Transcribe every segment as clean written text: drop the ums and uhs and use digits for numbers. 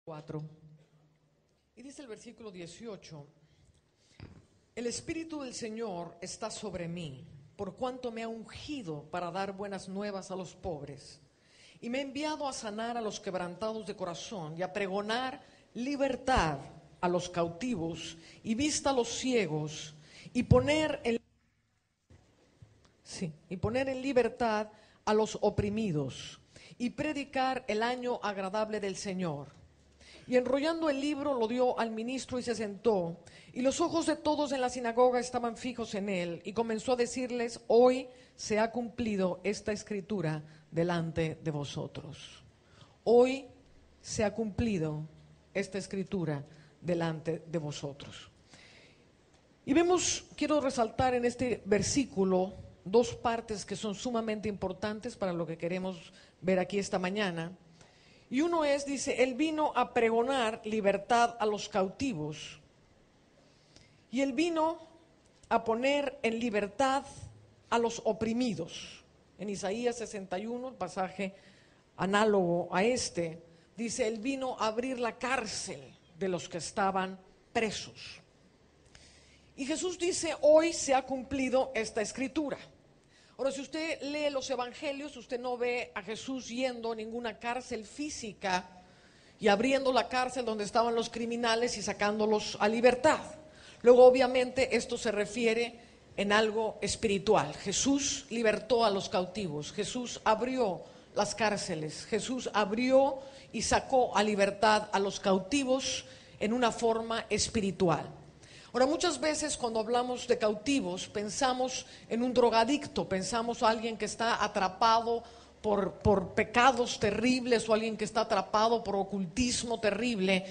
4. Y dice el versículo 18: el Espíritu del Señor está sobre mí, por cuanto me ha ungido para dar buenas nuevas a los pobres, y me ha enviado a sanar a los quebrantados de corazón, y a pregonar libertad a los cautivos, y vista a los ciegos, y poner en libertad a los oprimidos, y predicar el año agradable del Señor. Y enrollando el libro lo dio al ministro y se sentó, y los ojos de todos en la sinagoga estaban fijos en él, y comenzó a decirles: hoy se ha cumplido esta escritura delante de vosotros. Hoy se ha cumplido esta escritura delante de vosotros. Y quiero resaltar en este versículo dos partes que son sumamente importantes para lo que queremos ver aquí esta mañana. Y uno dice, él vino a pregonar libertad a los cautivos. Y él vino a poner en libertad a los oprimidos. En Isaías 61, el pasaje análogo a este, dice, él vino a abrir la cárcel de los que estaban presos. Y Jesús dice, hoy se ha cumplido esta escritura. Ahora, si usted lee los evangelios, usted no ve a Jesús yendo a ninguna cárcel física y abriendo la cárcel donde estaban los criminales y sacándolos a libertad. Luego, obviamente, esto se refiere en algo espiritual. Jesús libertó a los cautivos, Jesús abrió las cárceles, Jesús abrió y sacó a libertad a los cautivos en una forma espiritual. Ahora, muchas veces cuando hablamos de cautivos pensamos en un drogadicto, pensamos a alguien que está atrapado por pecados terribles, o alguien que está atrapado por ocultismo terrible,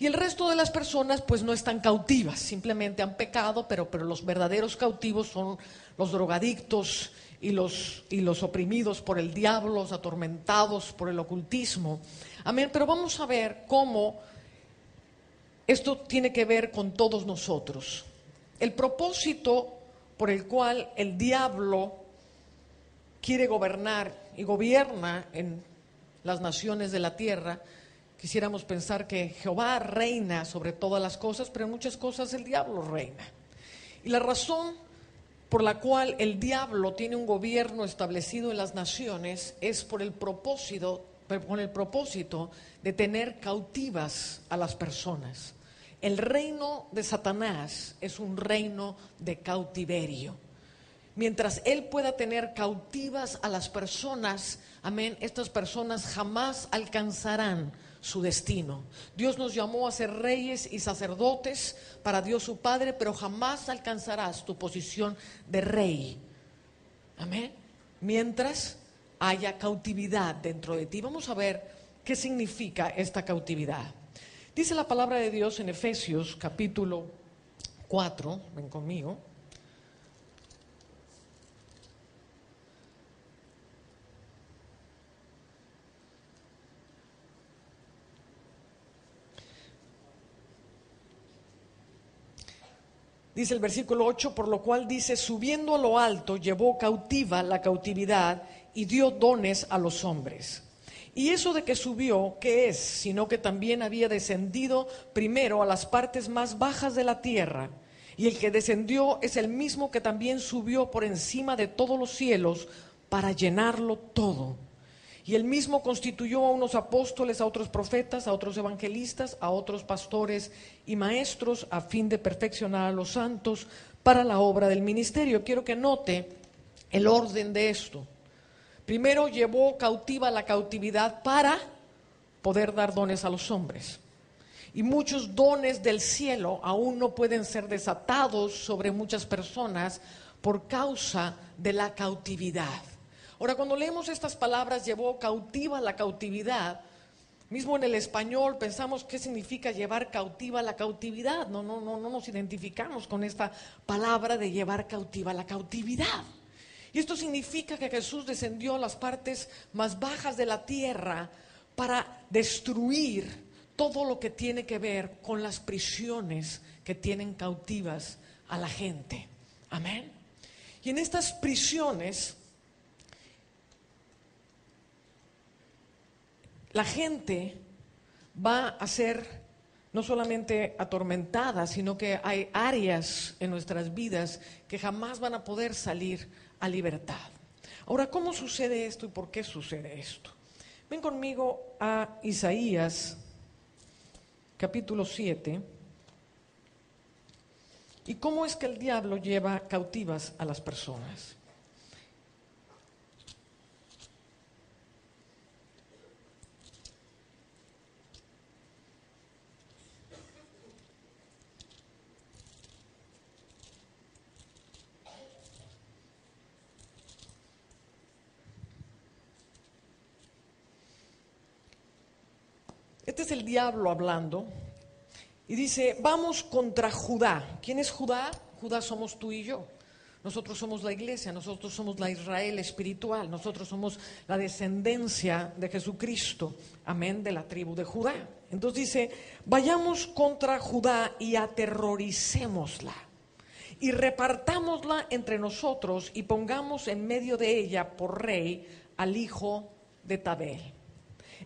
y el resto de las personas pues no están cautivas, simplemente han pecado, pero los verdaderos cautivos son los drogadictos y los oprimidos por el diablo, los atormentados por el ocultismo. Amén. Pero vamos a ver cómo esto tiene que ver con todos nosotros. El propósito por el cual el diablo quiere gobernar y gobierna en las naciones de la tierra, quisiéramos pensar que Jehová reina sobre todas las cosas, pero en muchas cosas el diablo reina. Y la razón por la cual el diablo tiene un gobierno establecido en las naciones es con el propósito de tener cautivas a las personas. El reino de Satanás es un reino de cautiverio. Mientras él pueda tener cautivas a las personas, amén, estas personas jamás alcanzarán su destino. Dios nos llamó a ser reyes y sacerdotes para Dios su Padre, pero jamás alcanzarás tu posición de rey, amén, mientras haya cautividad dentro de ti. Vamos a ver qué significa esta cautividad. Dice la palabra de Dios en Efesios capítulo 4, ven conmigo. Dice el versículo 8, por lo cual dice, subiendo a lo alto, llevó cautiva la cautividad y dio dones a los hombres. Y eso de que subió, ¿qué es? Sino que también había descendido primero a las partes más bajas de la tierra. Y el que descendió es el mismo que también subió por encima de todos los cielos para llenarlo todo. Y él mismo constituyó a unos apóstoles, a otros profetas, a otros evangelistas, a otros pastores y maestros, a fin de perfeccionar a los santos para la obra del ministerio. Quiero que note el orden de esto. Primero llevó cautiva la cautividad para poder dar dones a los hombres. Y muchos dones del cielo aún no pueden ser desatados sobre muchas personas por causa de la cautividad. Ahora, cuando leemos estas palabras, llevó cautiva la cautividad, mismo en el español pensamos qué significa llevar cautiva la cautividad. No nos identificamos con esta palabra de llevar cautiva la cautividad. Y esto significa que Jesús descendió a las partes más bajas de la tierra para destruir todo lo que tiene que ver con las prisiones que tienen cautivas a la gente. Amén. Y en estas prisiones, la gente va a ser no solamente atormentada, sino que hay áreas en nuestras vidas que jamás van a poder salir a libertad. Ahora, ¿cómo sucede esto y por qué sucede esto? Ven conmigo a Isaías, capítulo 7. ¿Y cómo es que el diablo lleva cautivas a las personas? Este es el diablo hablando y dice, vamos contra Judá. ¿Quién es Judá? Judá somos tú y yo. Nosotros somos la iglesia, nosotros somos la Israel espiritual, nosotros somos la descendencia de Jesucristo, amén, de la tribu de Judá. Entonces dice, vayamos contra Judá y aterroricémosla y repartámosla entre nosotros y pongamos en medio de ella por rey al hijo de Tabel.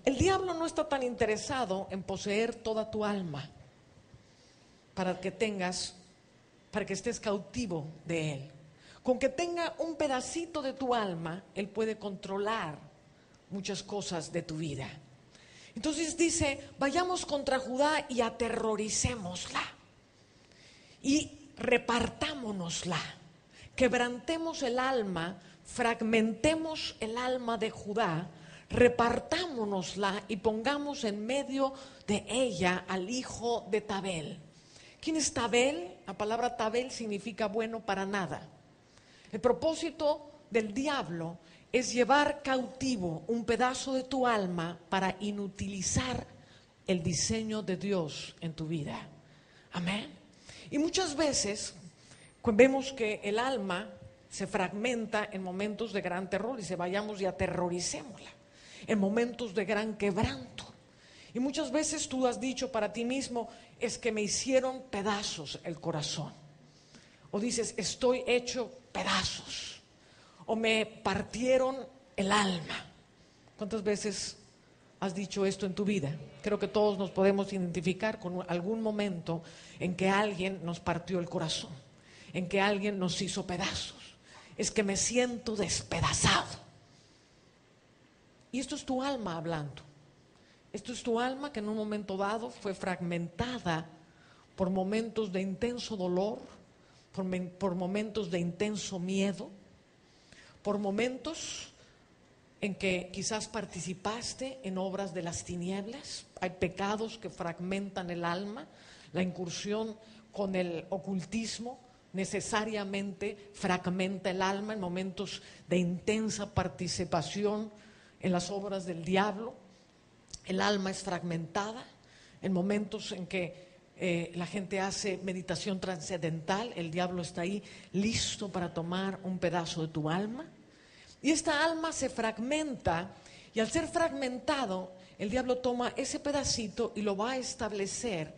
El diablo no está tan interesado en poseer toda tu alma para que estés cautivo de él. Con que tenga un pedacito de tu alma, él puede controlar muchas cosas de tu vida. Entonces dice, vayamos contra Judá y aterroricémosla y repartámonosla, quebrantemos el alma, fragmentemos el alma de Judá, repartámonosla y pongamos en medio de ella al hijo de Tabel. ¿Quién es Tabel? La palabra Tabel significa bueno para nada. El propósito del diablo es llevar cautivo un pedazo de tu alma para inutilizar el diseño de Dios en tu vida. Amén. Y muchas veces vemos que el alma se fragmenta en momentos de gran terror y se vayamos y aterroricémosla, en momentos de gran quebranto. Y muchas veces tú has dicho para ti mismo, es que me hicieron pedazos el corazón. O dices, estoy hecho pedazos. O me partieron el alma. ¿Cuántas veces has dicho esto en tu vida? Creo que todos nos podemos identificar con algún momento en que alguien nos partió el corazón, en que alguien nos hizo pedazos. Es que me siento despedazado. Y esto es tu alma hablando. Esto es tu alma que en un momento dado fue fragmentada por momentos de intenso dolor, por momentos de intenso miedo, por momentos en que quizás participaste en obras de las tinieblas. Hay pecados que fragmentan el alma. La incursión con el ocultismo necesariamente fragmenta el alma en momentos de intensa participación en las obras del diablo. El alma es fragmentada en momentos en que la gente hace meditación trascendental. El diablo está ahí listo para tomar un pedazo de tu alma. Y esta alma se fragmenta, y al ser fragmentado, el diablo toma ese pedacito y lo va a establecer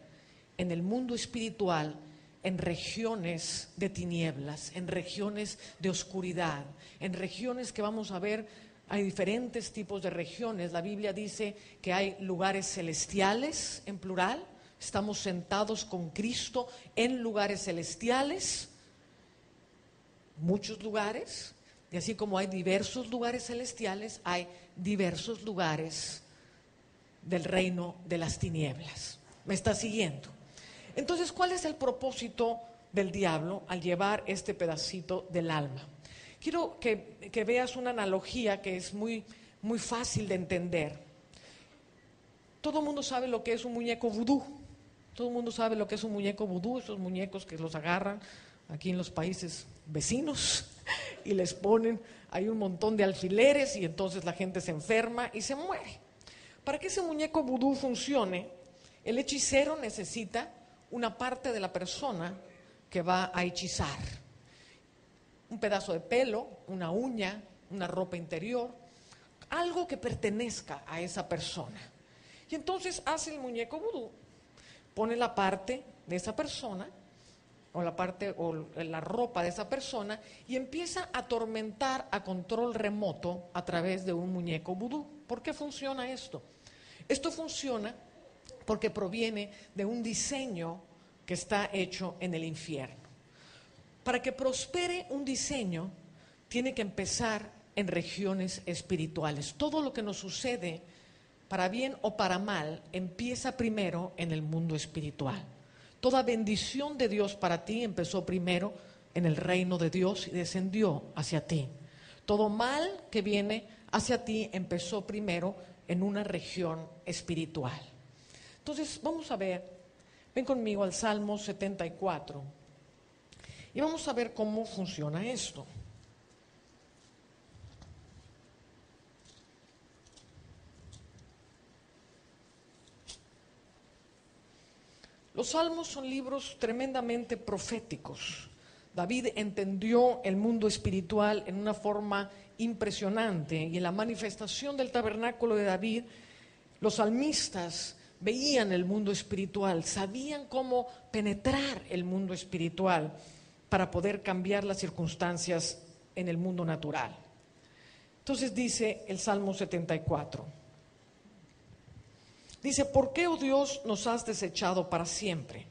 en el mundo espiritual, en regiones de tinieblas, en regiones de oscuridad, en regiones que vamos a ver. Hay diferentes tipos de regiones. La Biblia dice que hay lugares celestiales, en plural. Estamos sentados con Cristo en lugares celestiales, muchos lugares. Y así como hay diversos lugares celestiales, hay diversos lugares del reino de las tinieblas. ¿Me está siguiendo? Entonces, ¿cuál es el propósito del diablo al llevar este pedacito del alma? Quiero que veas una analogía que es muy, muy fácil de entender. Todo el mundo sabe lo que es un muñeco vudú. Todo el mundo sabe lo que es un muñeco vudú, esos muñecos que los agarran aquí en los países vecinos y les ponen ahí un montón de alfileres y entonces la gente se enferma y se muere. Para que ese muñeco vudú funcione, el hechicero necesita una parte de la persona que va a hechizar. Un pedazo de pelo, una uña, una ropa interior, algo que pertenezca a esa persona. Y entonces hace el muñeco vudú, pone la parte de esa persona o la ropa de esa persona y empieza a atormentar a control remoto a través de un muñeco vudú. ¿Por qué funciona esto? Esto funciona porque proviene de un diseño que está hecho en el infierno. Para que prospere un diseño, tiene que empezar en regiones espirituales. Todo lo que nos sucede, para bien o para mal, empieza primero en el mundo espiritual. Toda bendición de Dios para ti empezó primero en el reino de Dios y descendió hacia ti. Todo mal que viene hacia ti empezó primero en una región espiritual. Entonces, vamos a ver, ven conmigo al Salmo 74 y vamos a ver cómo funciona esto. Los salmos son libros tremendamente proféticos. David entendió el mundo espiritual en una forma impresionante, y en la manifestación del tabernáculo de David, los salmistas veían el mundo espiritual, sabían cómo penetrar el mundo espiritual para poder cambiar las circunstancias en el mundo natural. Entonces dice el Salmo 74. Dice: ¿por qué, oh Dios, nos has desechado para siempre?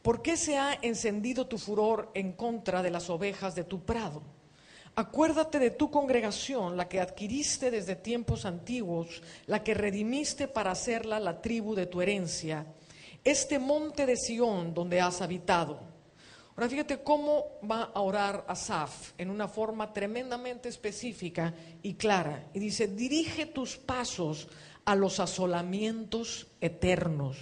¿Por qué se ha encendido tu furor en contra de las ovejas de tu prado? Acuérdate de tu congregación, la que adquiriste desde tiempos antiguos, la que redimiste para hacerla la tribu de tu herencia, este monte de Sión donde has habitado. Ahora fíjate cómo va a orar Asaf en una forma tremendamente específica y clara. Y dice: dirige tus pasos a los asolamientos eternos,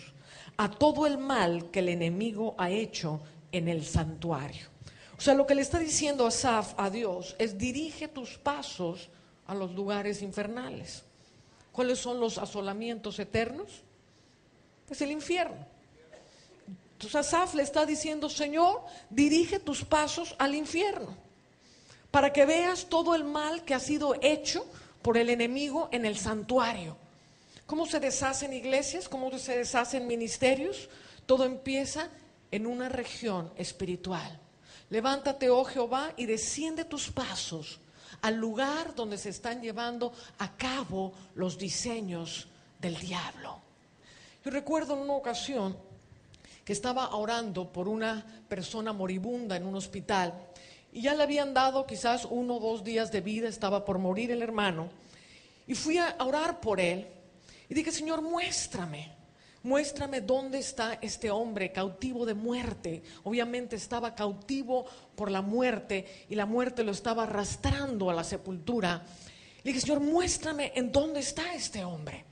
a todo el mal que el enemigo ha hecho en el santuario. O sea, lo que le está diciendo Asaf a Dios es: dirige tus pasos a los lugares infernales. ¿Cuáles son los asolamientos eternos? Pues el infierno. Entonces Asaf le está diciendo: Señor, dirige tus pasos al infierno, para que veas todo el mal que ha sido hecho por el enemigo en el santuario. ¿Cómo se deshacen iglesias? ¿Cómo se deshacen ministerios? Todo empieza en una región espiritual. Levántate, oh Jehová, y desciende tus pasos al lugar donde se están llevando a cabo los diseños del diablo. Yo recuerdo en una ocasión que estaba orando por una persona moribunda en un hospital, y ya le habían dado quizás 1 o 2 días de vida, estaba por morir el hermano, y fui a orar por él. Y dije: Señor, muéstrame dónde está este hombre cautivo de muerte. Obviamente estaba cautivo por la muerte, y la muerte lo estaba arrastrando a la sepultura. Le dije: Señor, muéstrame en dónde está este hombre.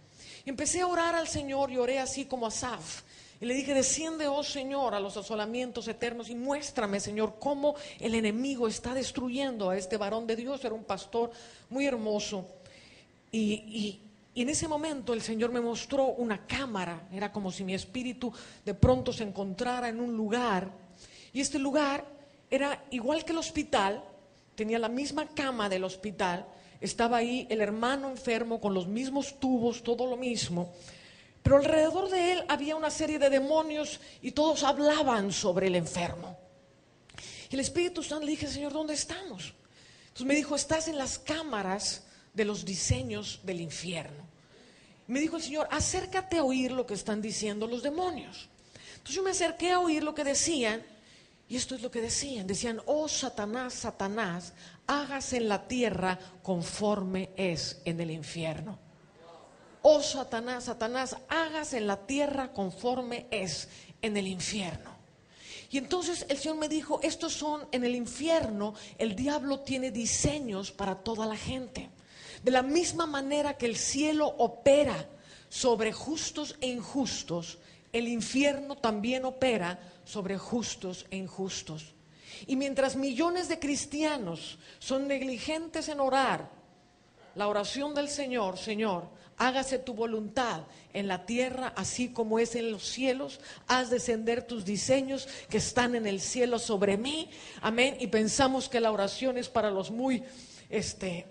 Y empecé a orar al Señor, y oré así como Asaf. Y le dije: desciende, oh Señor, a los asolamientos eternos y muéstrame, Señor, cómo el enemigo está destruyendo a este varón de Dios. Era un pastor muy hermoso. Y en ese momento el Señor me mostró una cámara. Era como si mi espíritu de pronto se encontrara en un lugar. Y este lugar era igual que el hospital, tenía la misma cama del hospital. Estaba ahí el hermano enfermo con los mismos tubos, todo lo mismo. Pero alrededor de él había una serie de demonios y todos hablaban sobre el enfermo. Y el Espíritu Santo, le dije: Señor, ¿dónde estamos? Entonces me dijo: estás en las cámaras de los diseños del infierno. Me dijo el Señor: acércate a oír lo que están diciendo los demonios. Entonces yo me acerqué a oír lo que decían, y esto es lo que decían. Decían: oh Satanás, Satanás, hágase en la tierra conforme es en el infierno. Oh Satanás, Satanás, hágase en la tierra conforme es en el infierno. Y entonces el Señor me dijo: estos son en el infierno, el diablo tiene diseños para toda la gente. De la misma manera que el cielo opera sobre justos e injustos, el infierno también opera sobre justos e injustos. Y mientras millones de cristianos son negligentes en orar la oración del Señor: Señor, hágase tu voluntad en la tierra así como es en los cielos, haz descender tus diseños que están en el cielo sobre mí, amén. Y pensamos que la oración es para los muy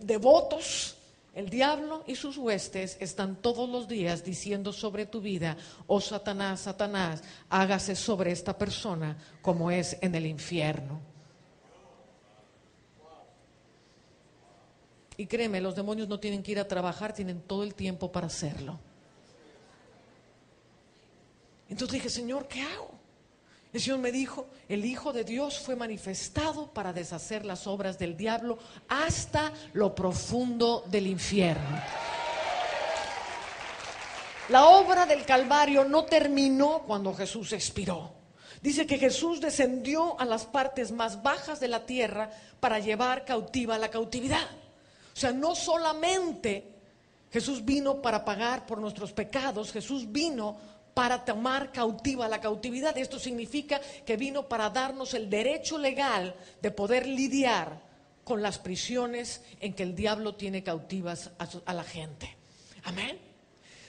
devotos. El diablo y sus huestes están todos los días diciendo sobre tu vida: oh Satanás, Satanás, hágase sobre esta persona como es en el infierno. Y créeme, los demonios no tienen que ir a trabajar, tienen todo el tiempo para hacerlo. Entonces dije, Señor, ¿qué hago? El Señor me dijo, el Hijo de Dios fue manifestado para deshacer las obras del diablo hasta lo profundo del infierno. La obra del Calvario no terminó cuando Jesús expiró. Dice que Jesús descendió a las partes más bajas de la tierra para llevar cautiva la cautividad. O sea, no solamente Jesús vino para pagar por nuestros pecados, Jesús vino para tomar cautiva la cautividad. Esto significa que vino para darnos el derecho legal de poder lidiar con las prisiones en que el diablo tiene cautivas a la gente. Amén.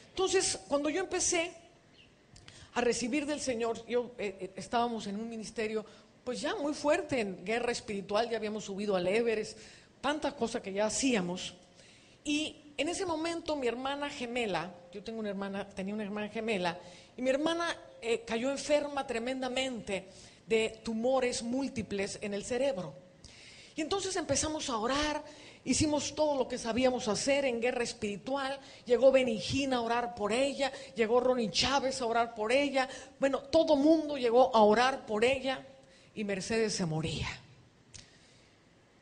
Entonces, cuando yo empecé a recibir del Señor, estábamos en un ministerio pues ya muy fuerte en guerra espiritual, ya habíamos subido al Everest, tantas cosas que ya hacíamos. Y en ese momento mi hermana gemela, tenía una hermana gemela, y mi hermana cayó enferma tremendamente de tumores múltiples en el cerebro. Y entonces empezamos a orar, hicimos todo lo que sabíamos hacer en guerra espiritual. Llegó Benny Hinn a orar por ella, llegó Ronnie Chávez a orar por ella. Bueno, todo mundo llegó a orar por ella y Mercedes se moría.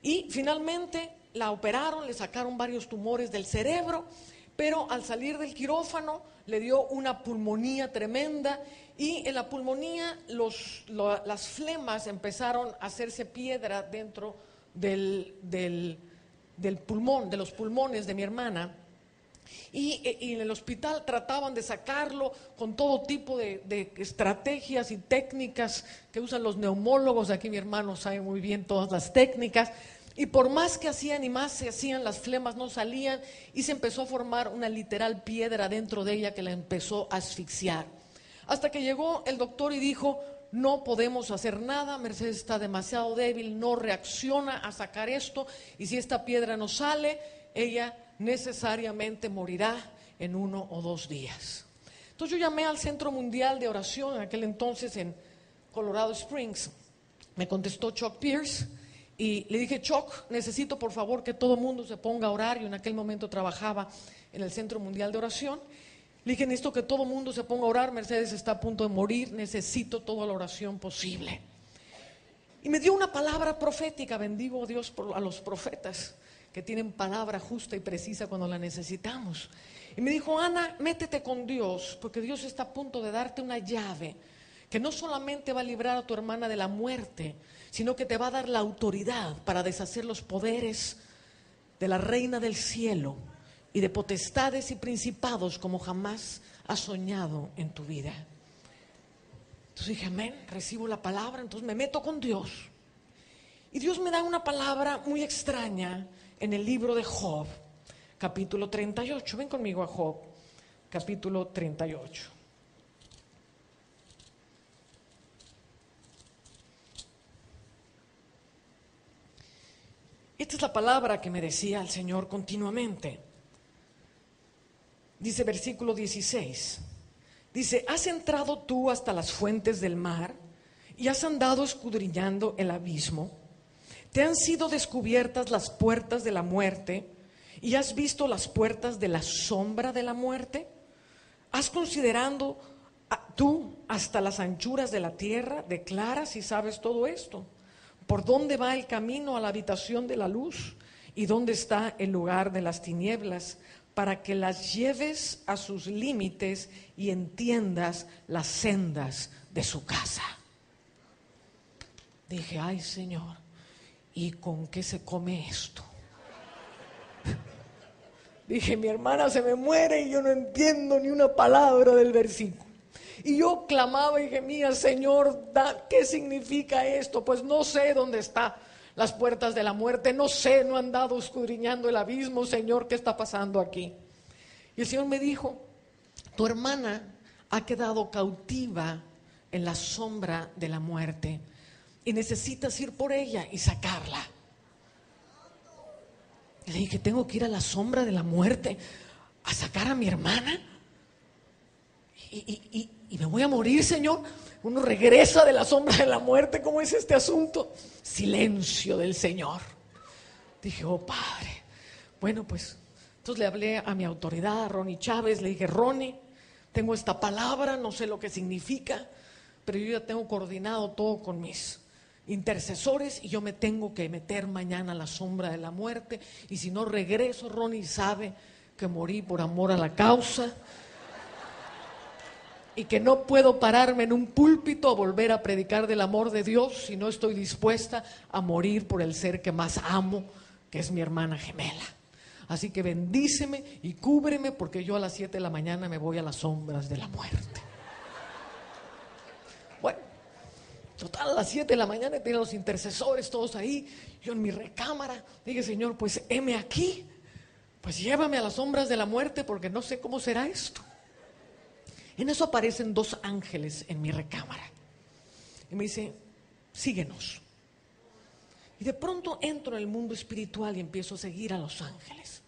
Y finalmente la operaron, le sacaron varios tumores del cerebro, pero al salir del quirófano le dio una pulmonía tremenda y en la pulmonía las flemas empezaron a hacerse piedra dentro del pulmón, de los pulmones de mi hermana. Y en el hospital trataban de sacarlo con todo tipo de estrategias y técnicas que usan los neumólogos. Aquí mi hermano sabe muy bien todas las técnicas. Y por más que hacían y más se hacían, las flemas no salían y se empezó a formar una literal piedra dentro de ella que la empezó a asfixiar. Hasta que llegó el doctor y dijo, no podemos hacer nada, Mercedes está demasiado débil, no reacciona a sacar esto y si esta piedra no sale, ella necesariamente morirá en 1 o 2 días. Entonces yo llamé al Centro Mundial de Oración en aquel entonces en Colorado Springs. Me contestó Chuck Pierce y le dije, Chuck, necesito por favor que todo el mundo se ponga a orar. Yo en aquel momento trabajaba en el Centro Mundial de Oración. Le dije, necesito que todo el mundo se ponga a orar, Mercedes está a punto de morir, necesito toda la oración posible. Y me dio una palabra profética, bendigo a Dios a los profetas que tienen palabra justa y precisa cuando la necesitamos. Y me dijo, Ana, métete con Dios, porque Dios está a punto de darte una llave que no solamente va a librar a tu hermana de la muerte, sino que te va a dar la autoridad para deshacer los poderes de la reina del cielo y de potestades y principados como jamás has soñado en tu vida. Entonces dije, amén, recibo la palabra, entonces me meto con Dios. Y Dios me da una palabra muy extraña en el libro de Job, capítulo 38. Ven conmigo a Job, capítulo 38. Esta es la palabra que me decía el Señor continuamente. Dice versículo 16, dice, ¿has entrado tú hasta las fuentes del mar y has andado escudriñando el abismo? ¿Te han sido descubiertas las puertas de la muerte y has visto las puertas de la sombra de la muerte? ¿Has considerado tú hasta las anchuras de la tierra? Declara si sabes todo esto. ¿Por dónde va el camino a la habitación de la luz? ¿Y dónde está el lugar de las tinieblas? Para que las lleves a sus límites y entiendas las sendas de su casa. Dije, ay Señor, ¿y con qué se come esto? Dije, mi hermana se me muere y yo no entiendo ni una palabra del versículo. Y yo clamaba y gemía, Señor, ¿qué significa esto? Pues no sé dónde está las puertas de la muerte, no sé, no he andado escudriñando el abismo, Señor, ¿qué está pasando aquí? Y el Señor me dijo, tu hermana ha quedado cautiva en la sombra de la muerte y necesitas ir por ella y sacarla. Y le dije, ¿tengo que ir a la sombra de la muerte a sacar a mi hermana? Y me voy a morir, Señor. Uno regresa de la sombra de la muerte. ¿Cómo es este asunto? Silencio del Señor. Dije, oh Padre. Bueno, pues entonces le hablé a mi autoridad, a Ronnie Chávez. Le dije, Ronnie, tengo esta palabra, no sé lo que significa, pero yo ya tengo coordinado todo con mis intercesores y yo me tengo que meter mañana a la sombra de la muerte, y si no regreso, Ronnie sabe que morí por amor a la causa y que no puedo pararme en un púlpito a volver a predicar del amor de Dios si no estoy dispuesta a morir por el ser que más amo, que es mi hermana gemela. Así que bendíceme y cúbreme, porque yo a las 7 de la mañana me voy a las sombras de la muerte. Bueno, total, a las 7 de la mañana tienen los intercesores todos ahí, yo en mi recámara. Dije, Señor, pues heme aquí, pues llévame a las sombras de la muerte, porque no sé cómo será esto. En eso aparecen 2 ángeles en mi recámara y me dice, síguenos. Y de pronto entro en el mundo espiritual y empiezo a seguir a los ángeles.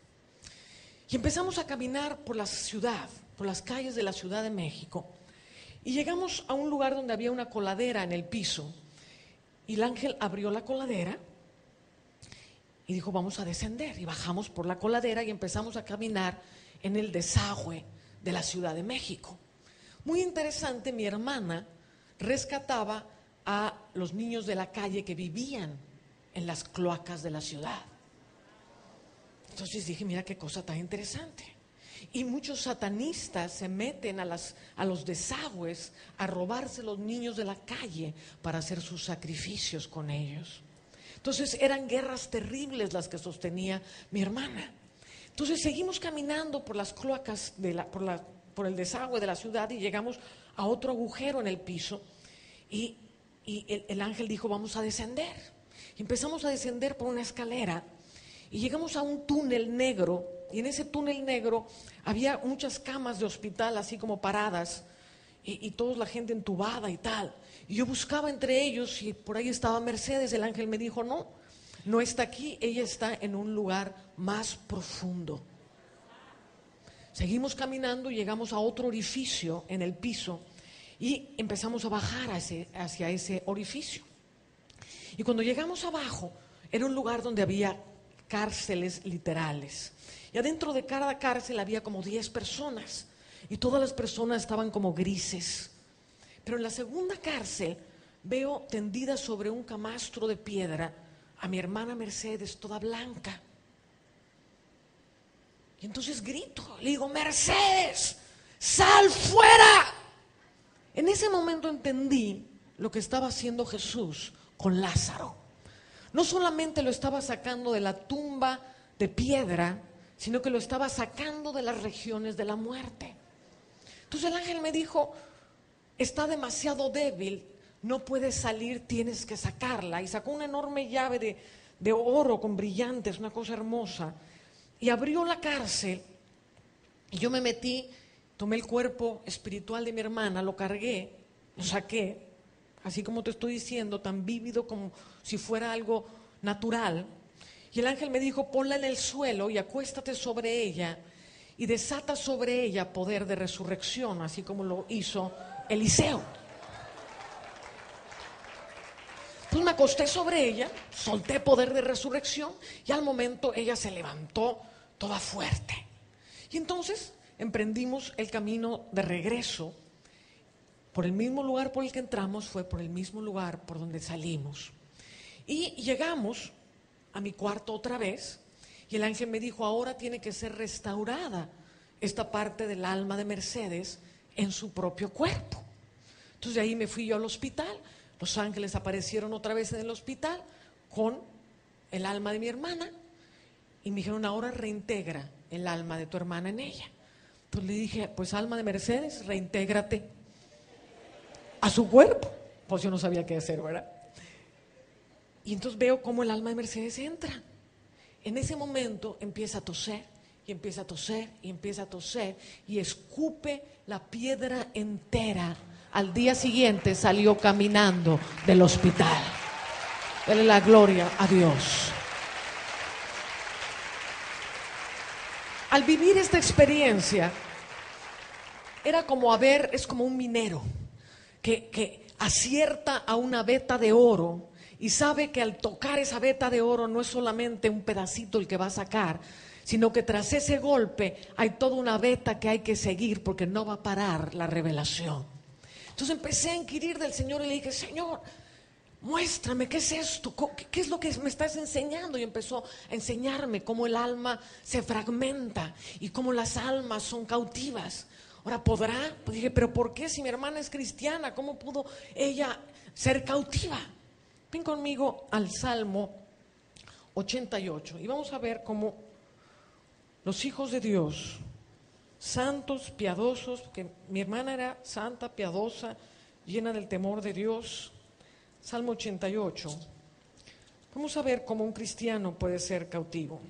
Y empezamos a caminar por la ciudad, por las calles de la Ciudad de México, y llegamos a un lugar donde había una coladera en el piso, y el ángel abrió la coladera y dijo, vamos a descender. Y bajamos por la coladera y empezamos a caminar en el desagüe de la Ciudad de México. Muy interesante, mi hermana rescataba a los niños de la calle que vivían en las cloacas de la ciudad. Entonces dije, mira qué cosa tan interesante. Y muchos satanistas se meten a los desagües a robarse los niños de la calle para hacer sus sacrificios con ellos. Entonces eran guerras terribles las que sostenía mi hermana. Entonces seguimos caminando por las cloacas por el desagüe de la ciudad y llegamos a otro agujero en el piso y el ángel dijo, vamos a descender. Y empezamos a descender por una escalera y llegamos a un túnel negro, y en ese túnel negro había muchas camas de hospital así como paradas y toda la gente entubada y tal. Y yo buscaba entre ellos y por ahí estaba Mercedes. El ángel me dijo, no está aquí, ella está en un lugar más profundo. Seguimos caminando y llegamos a otro orificio en el piso y empezamos a bajar hacia ese orificio. Y cuando llegamos abajo, era un lugar donde había cárceles literales. Y adentro de cada cárcel había como 10 personas. Y todas las personas estaban como grises. Pero en la segunda cárcel veo tendida sobre un camastro de piedra a mi hermana Mercedes, toda blanca. Y entonces grito, le digo, Mercedes, sal fuera. En ese momento entendí lo que estaba haciendo Jesús con Lázaro. No solamente lo estaba sacando de la tumba de piedra, sino que lo estaba sacando de las regiones de la muerte. Entonces el ángel me dijo, está demasiado débil, no puede salir, tienes que sacarla. Y sacó una enorme llave de oro con brillantes, una cosa hermosa, y abrió la cárcel. Y yo me metí, tomé el cuerpo espiritual de mi hermana, lo cargué, lo saqué, así como te estoy diciendo, tan vívido como si fuera algo natural. Y el ángel me dijo, ponla en el suelo y acuéstate sobre ella y desata sobre ella poder de resurrección, así como lo hizo Eliseo. Entonces me acosté sobre ella, solté poder de resurrección y al momento ella se levantó toda fuerte. Y entonces emprendimos el camino de regreso. Por el mismo lugar por el que entramos fue por el mismo lugar por donde salimos. Y llegamos a mi cuarto otra vez y el ángel me dijo, ahora tiene que ser restaurada esta parte del alma de Mercedes en su propio cuerpo. Entonces de ahí me fui yo al hospital. Los ángeles aparecieron otra vez en el hospital con el alma de mi hermana y me dijeron, ahora reintegra el alma de tu hermana en ella. Entonces le dije, pues alma de Mercedes, reintégrate a su cuerpo. Pues yo no sabía qué hacer, ¿verdad? Y entonces veo cómo el alma de Mercedes entra. En ese momento empieza a toser y empieza a toser y empieza a toser y escupe la piedra entera. Al día siguiente salió caminando del hospital. Dale la gloria a Dios. Al vivir esta experiencia, es como un minero que acierta a una veta de oro y sabe que al tocar esa veta de oro no es solamente un pedacito el que va a sacar, sino que tras ese golpe hay toda una veta que hay que seguir porque no va a parar la revelación. Entonces empecé a inquirir del Señor y le dije, Señor, muéstrame, ¿qué es esto? ¿Qué es lo que me estás enseñando? Y empezó a enseñarme cómo el alma se fragmenta y cómo las almas son cautivas. Ahora, ¿podrá? Pues dije, ¿pero por qué si mi hermana es cristiana? ¿Cómo pudo ella ser cautiva? Ven conmigo al Salmo 88 y vamos a ver cómo los hijos de Dios, santos, piadosos, porque mi hermana era santa, piadosa, llena del temor de Dios. Salmo 88. Vamos a ver cómo un cristiano puede ser cautivo.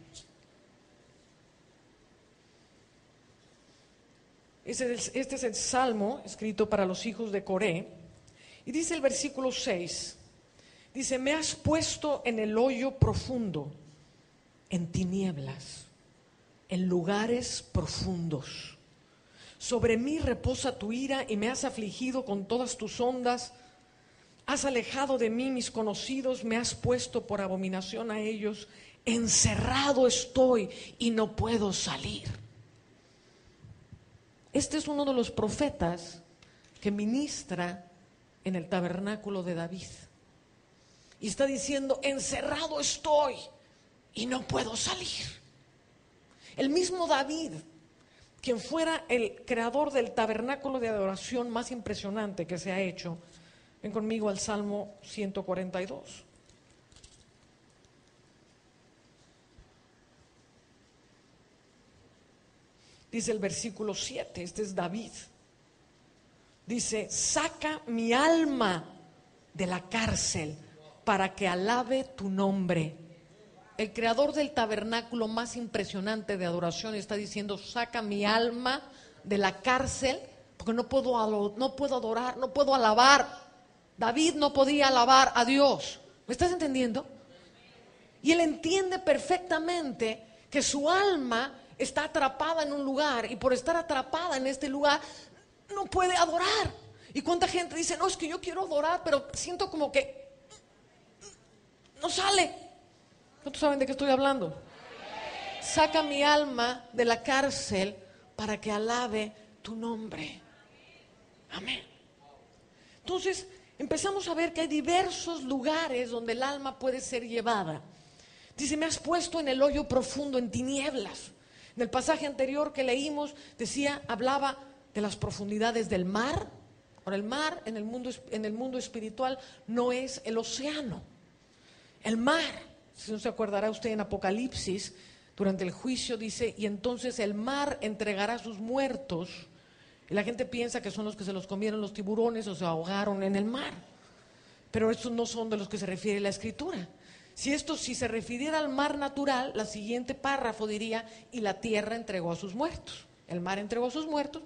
Este es el Salmo escrito para los hijos de Coré. Y dice el versículo 6, dice, me has puesto en el hoyo profundo, en tinieblas, en lugares profundos. Sobre mí reposa tu ira y me has afligido con todas tus ondas. Has alejado de mí mis conocidos, me has puesto por abominación a ellos. Encerrado estoy y no puedo salir. Este es uno de los profetas que ministra en el tabernáculo de David. Y está diciendo, encerrado estoy y no puedo salir. El mismo David, quien fuera el creador del tabernáculo de adoración más impresionante que se ha hecho. Ven conmigo al Salmo 142. Dice el versículo 7, este es David. Dice, saca mi alma de la cárcel para que alabe tu nombre. El creador del tabernáculo más impresionante de adoración está diciendo, saca mi alma de la cárcel porque no puedo adorar, no puedo alabar. David no podía alabar a Dios. ¿Me estás entendiendo? Y él entiende perfectamente que su alma está atrapada en un lugar y por estar atrapada en este lugar no puede adorar. ¿Y cuánta gente dice, no, es que yo quiero adorar, pero siento como que no sale? ¿Cuántos saben de qué estoy hablando? Saca mi alma de la cárcel para que alabe tu nombre. Amén. Entonces empezamos a ver que hay diversos lugares donde el alma puede ser llevada. Dice, me has puesto en el hoyo profundo, en tinieblas. En el pasaje anterior que leímos, hablaba de las profundidades del mar. Ahora, el mar en el mundo espiritual no es el océano. El mar, si no se acordará usted en Apocalipsis, durante el juicio dice, y entonces el mar entregará a sus muertos. Y la gente piensa que son los que se los comieron los tiburones o se ahogaron en el mar. Pero estos no son de los que se refiere la Escritura. Si se refiriera al mar natural, la siguiente párrafo diría, y la tierra entregó a sus muertos. El mar entregó a sus muertos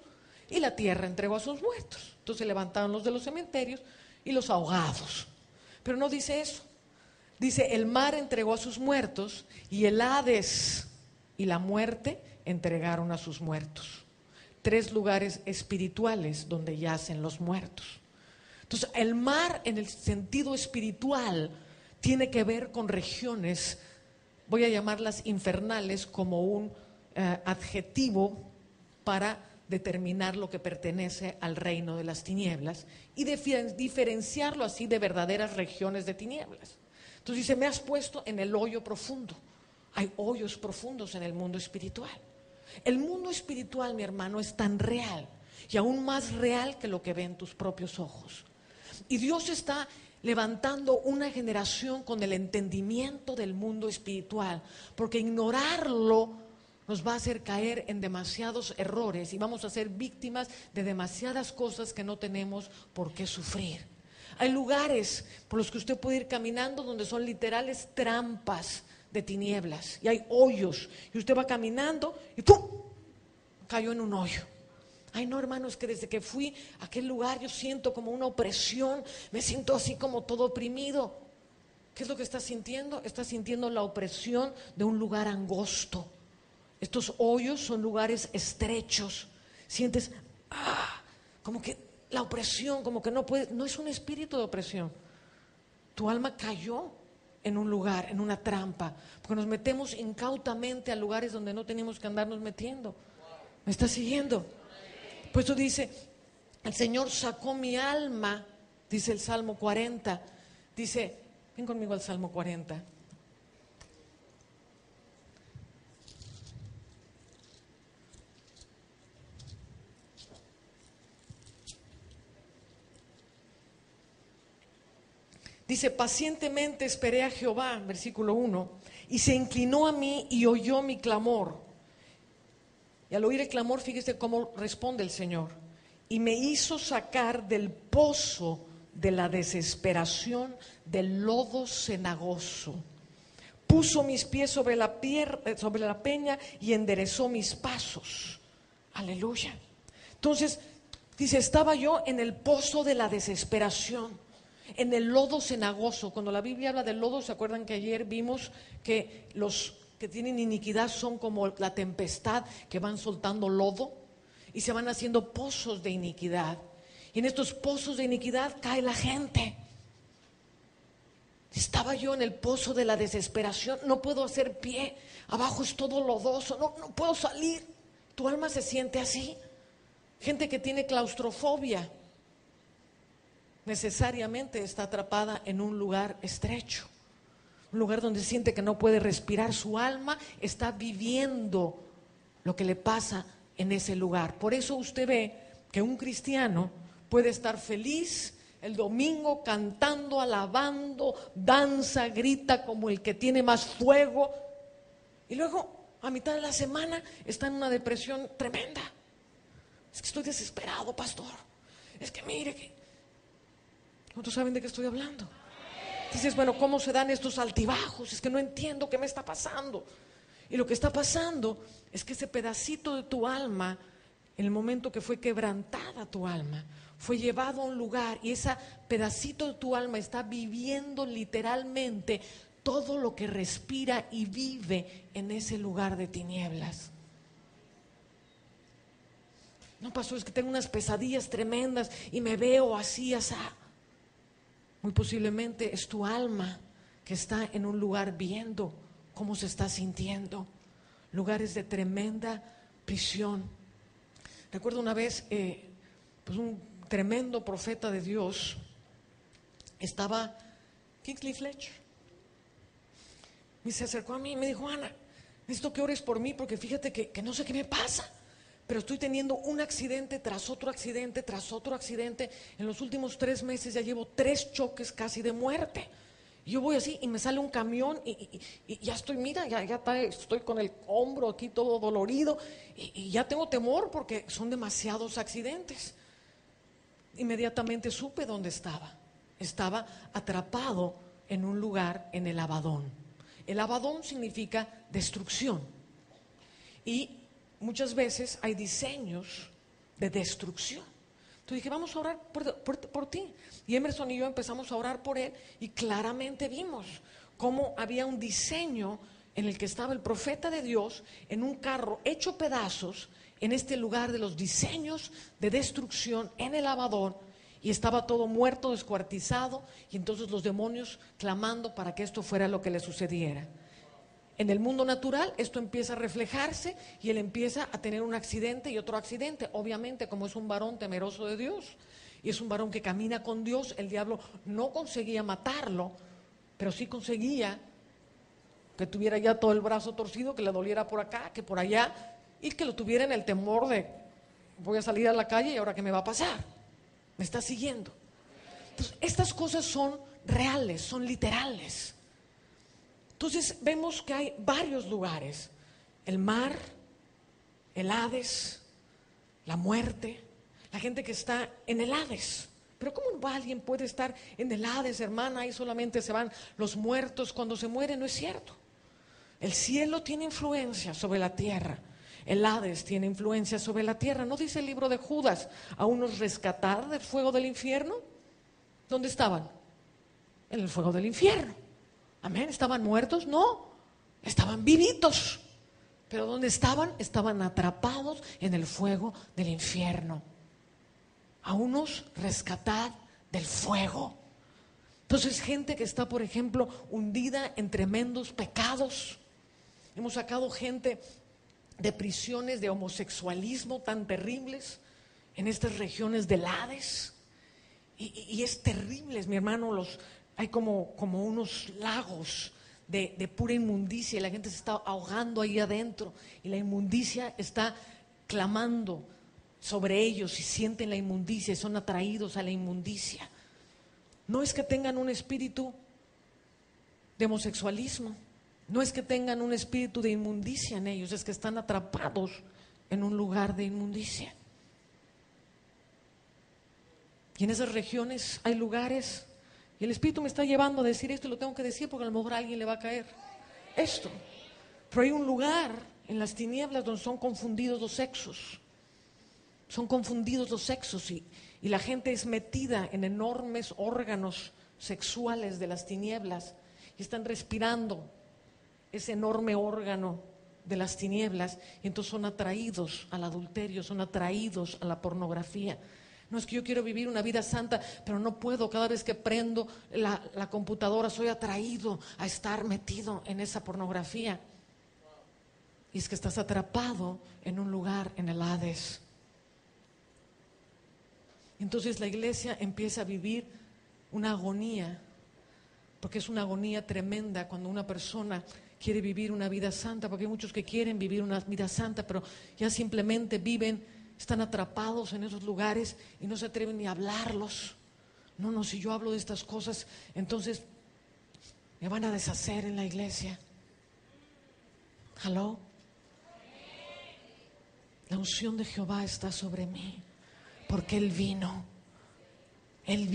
y la tierra entregó a sus muertos. Entonces se levantaron los de los cementerios y los ahogados. Pero no dice eso. Dice, el mar entregó a sus muertos y el Hades y la muerte entregaron a sus muertos. 3 lugares espirituales donde yacen los muertos. Entonces, el mar en el sentido espiritual tiene que ver con regiones, voy a llamarlas infernales, como un adjetivo para determinar lo que pertenece al reino de las tinieblas y diferenciarlo así de verdaderas regiones de tinieblas. Entonces dice, me has puesto en el hoyo profundo. Hay hoyos profundos en el mundo espiritual. El mundo espiritual, mi hermano, es tan real y aún más real que lo que ven tus propios ojos. Y Dios está levantando una generación con el entendimiento del mundo espiritual, porque ignorarlo nos va a hacer caer en demasiados errores y vamos a ser víctimas de demasiadas cosas que no tenemos por qué sufrir. Hay lugares por los que usted puede ir caminando donde son literales trampas de tinieblas y hay hoyos y usted va caminando y ¡pum! Cayó en un hoyo. Ay, no, hermanos, que desde que fui a aquel lugar yo siento como una opresión, me siento así como todo oprimido. ¿Qué es lo que estás sintiendo? Estás sintiendo la opresión de un lugar angosto. Estos hoyos son lugares estrechos. Sientes como que la opresión, como que no puedes, no es un espíritu de opresión. Tu alma cayó en un lugar, en una trampa, porque nos metemos incautamente a lugares donde no tenemos que andarnos metiendo. ¿Me está siguiendo? Por eso dice, el Señor sacó mi alma, dice el Salmo 40, dice, ven conmigo al Salmo 40. Dice, pacientemente esperé a Jehová, versículo 1, y se inclinó a mí y oyó mi clamor. Y al oír el clamor, fíjese cómo responde el Señor. Y me hizo sacar del pozo de la desesperación, del lodo cenagoso. Puso mis pies sobre la peña y enderezó mis pasos. Aleluya. Entonces, dice, estaba yo en el pozo de la desesperación, en el lodo cenagoso. Cuando la Biblia habla del lodo, ¿se acuerdan que ayer vimos que los que tienen iniquidad son como la tempestad que van soltando lodo y se van haciendo pozos de iniquidad? Y en estos pozos de iniquidad cae la gente. Estaba yo en el pozo de la desesperación, no puedo hacer pie, abajo es todo lodoso, no puedo salir. Tu alma se siente así. Gente que tiene claustrofobia necesariamente está atrapada en un lugar estrecho, un lugar donde siente que no puede respirar. Su alma está viviendo lo que le pasa en ese lugar. Por eso usted ve que un cristiano puede estar feliz el domingo cantando, alabando, danza, grita como el que tiene más fuego, y luego a mitad de la semana está en una depresión tremenda. Es que estoy desesperado, pastor. Es que mire que... ¿Cuántos saben de qué estoy hablando? Dices, bueno, ¿cómo se dan estos altibajos? Es que no entiendo qué me está pasando. Y lo que está pasando es que ese pedacito de tu alma, en el momento que fue quebrantada tu alma, fue llevado a un lugar, y ese pedacito de tu alma está viviendo literalmente todo lo que respira y vive en ese lugar de tinieblas. No, pastor, es que tengo unas pesadillas tremendas y me veo así, así. Muy posiblemente es tu alma que está en un lugar viendo cómo se está sintiendo. Lugares de tremenda prisión. Recuerdo una vez, pues un tremendo profeta de Dios, estaba Kingsley Fletcher. Y se acercó a mí y me dijo, Ana, necesito que ores por mí porque fíjate que no sé qué me pasa, pero estoy teniendo un accidente tras otro accidente, tras otro accidente. En los últimos 3 meses ya llevo 3 choques casi de muerte. Y yo voy así y me sale un camión y ya estoy, mira, estoy con el hombro aquí todo dolorido y ya tengo temor porque son demasiados accidentes. Inmediatamente supe dónde estaba. Estaba atrapado en un lugar en el Abadón. El Abadón significa destrucción. Y muchas veces hay diseños de destrucción. Entonces dije, vamos a orar por ti. Y Emerson y yo empezamos a orar por él y claramente vimos cómo había un diseño en el que estaba el profeta de Dios en un carro hecho pedazos en este lugar de los diseños de destrucción en el Abadón, y estaba todo muerto, descuartizado, y entonces los demonios clamando para que esto fuera lo que le sucediera. En el mundo natural esto empieza a reflejarse y él empieza a tener un accidente y otro accidente. Obviamente, como es un varón temeroso de Dios y es un varón que camina con Dios, el diablo no conseguía matarlo, pero sí conseguía que tuviera ya todo el brazo torcido, que le doliera por acá, que por allá, y que lo tuviera en el temor de voy a salir a la calle y ahora ¿qué me va a pasar? ¿Me está siguiendo? Entonces, estas cosas son reales, son literales. Entonces vemos que hay varios lugares: el mar, el Hades, la muerte, la gente que está en el Hades. Pero ¿cómo alguien puede estar en el Hades, hermana? Ahí solamente se van los muertos cuando se mueren. No es cierto. El cielo tiene influencia sobre la tierra. El Hades tiene influencia sobre la tierra. ¿No dice el libro de Judas a unos rescatar del fuego del infierno? ¿Dónde estaban? En el fuego del infierno. Amén. ¿Estaban muertos? No, estaban vivitos. Pero ¿dónde estaban? Estaban atrapados en el fuego del infierno. A unos rescatad del fuego. Entonces, gente que está, por ejemplo, hundida en tremendos pecados. Hemos sacado gente de prisiones de homosexualismo tan terribles en estas regiones del Hades. Y es terrible, mi hermano, hay como unos lagos de pura inmundicia y la gente se está ahogando ahí adentro y la inmundicia está clamando sobre ellos y sienten la inmundicia y son atraídos a la inmundicia. No es que tengan un espíritu de homosexualismo, no es que tengan un espíritu de inmundicia en ellos, es que están atrapados en un lugar de inmundicia. Y en esas regiones hay lugares, y el Espíritu me está llevando a decir esto y lo tengo que decir porque a lo mejor a alguien le va a caer esto. Pero hay un lugar en las tinieblas donde son confundidos los sexos. Son confundidos los sexos y la gente es metida en enormes órganos sexuales de las tinieblas y están respirando ese enorme órgano de las tinieblas y entonces son atraídos al adulterio, son atraídos a la pornografía. No es que yo quiero vivir una vida santa, pero no puedo, cada vez que prendo la computadora soy atraído a estar metido en esa pornografía. Y es que estás atrapado en un lugar en el Hades. Entonces la iglesia empieza a vivir una agonía, porque es una agonía tremenda cuando una persona quiere vivir una vida santa, porque hay muchos que quieren vivir una vida santa, pero ya simplemente están atrapados en esos lugares y no se atreven ni a hablarlos. No, si yo hablo de estas cosas, entonces me van a deshacer en la iglesia. ¿Aló? La unción de Jehová está sobre mí, porque Él vino, el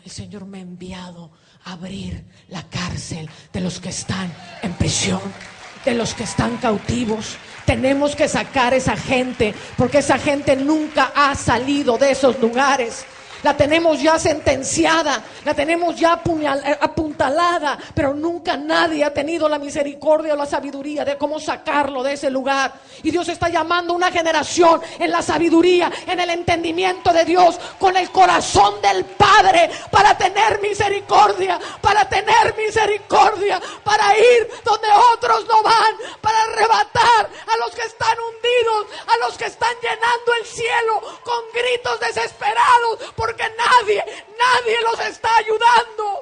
Señor me ha enviado a abrir la cárcel de los que están en prisión, de los que están cautivos. Tenemos que sacar esa gente, porque esa gente nunca ha salido de esos lugares. La tenemos ya sentenciada, la tenemos ya apuntalada, pero nunca nadie ha tenido la misericordia o la sabiduría de cómo sacarlo de ese lugar. Y Dios está llamando a una generación en la sabiduría, en el entendimiento de Dios, con el corazón del Padre, para tener misericordia, para ir donde otros no van, para arrebatar a los que están hundidos, a los que están llenando el cielo con gritos desesperados, porque nadie los está ayudando.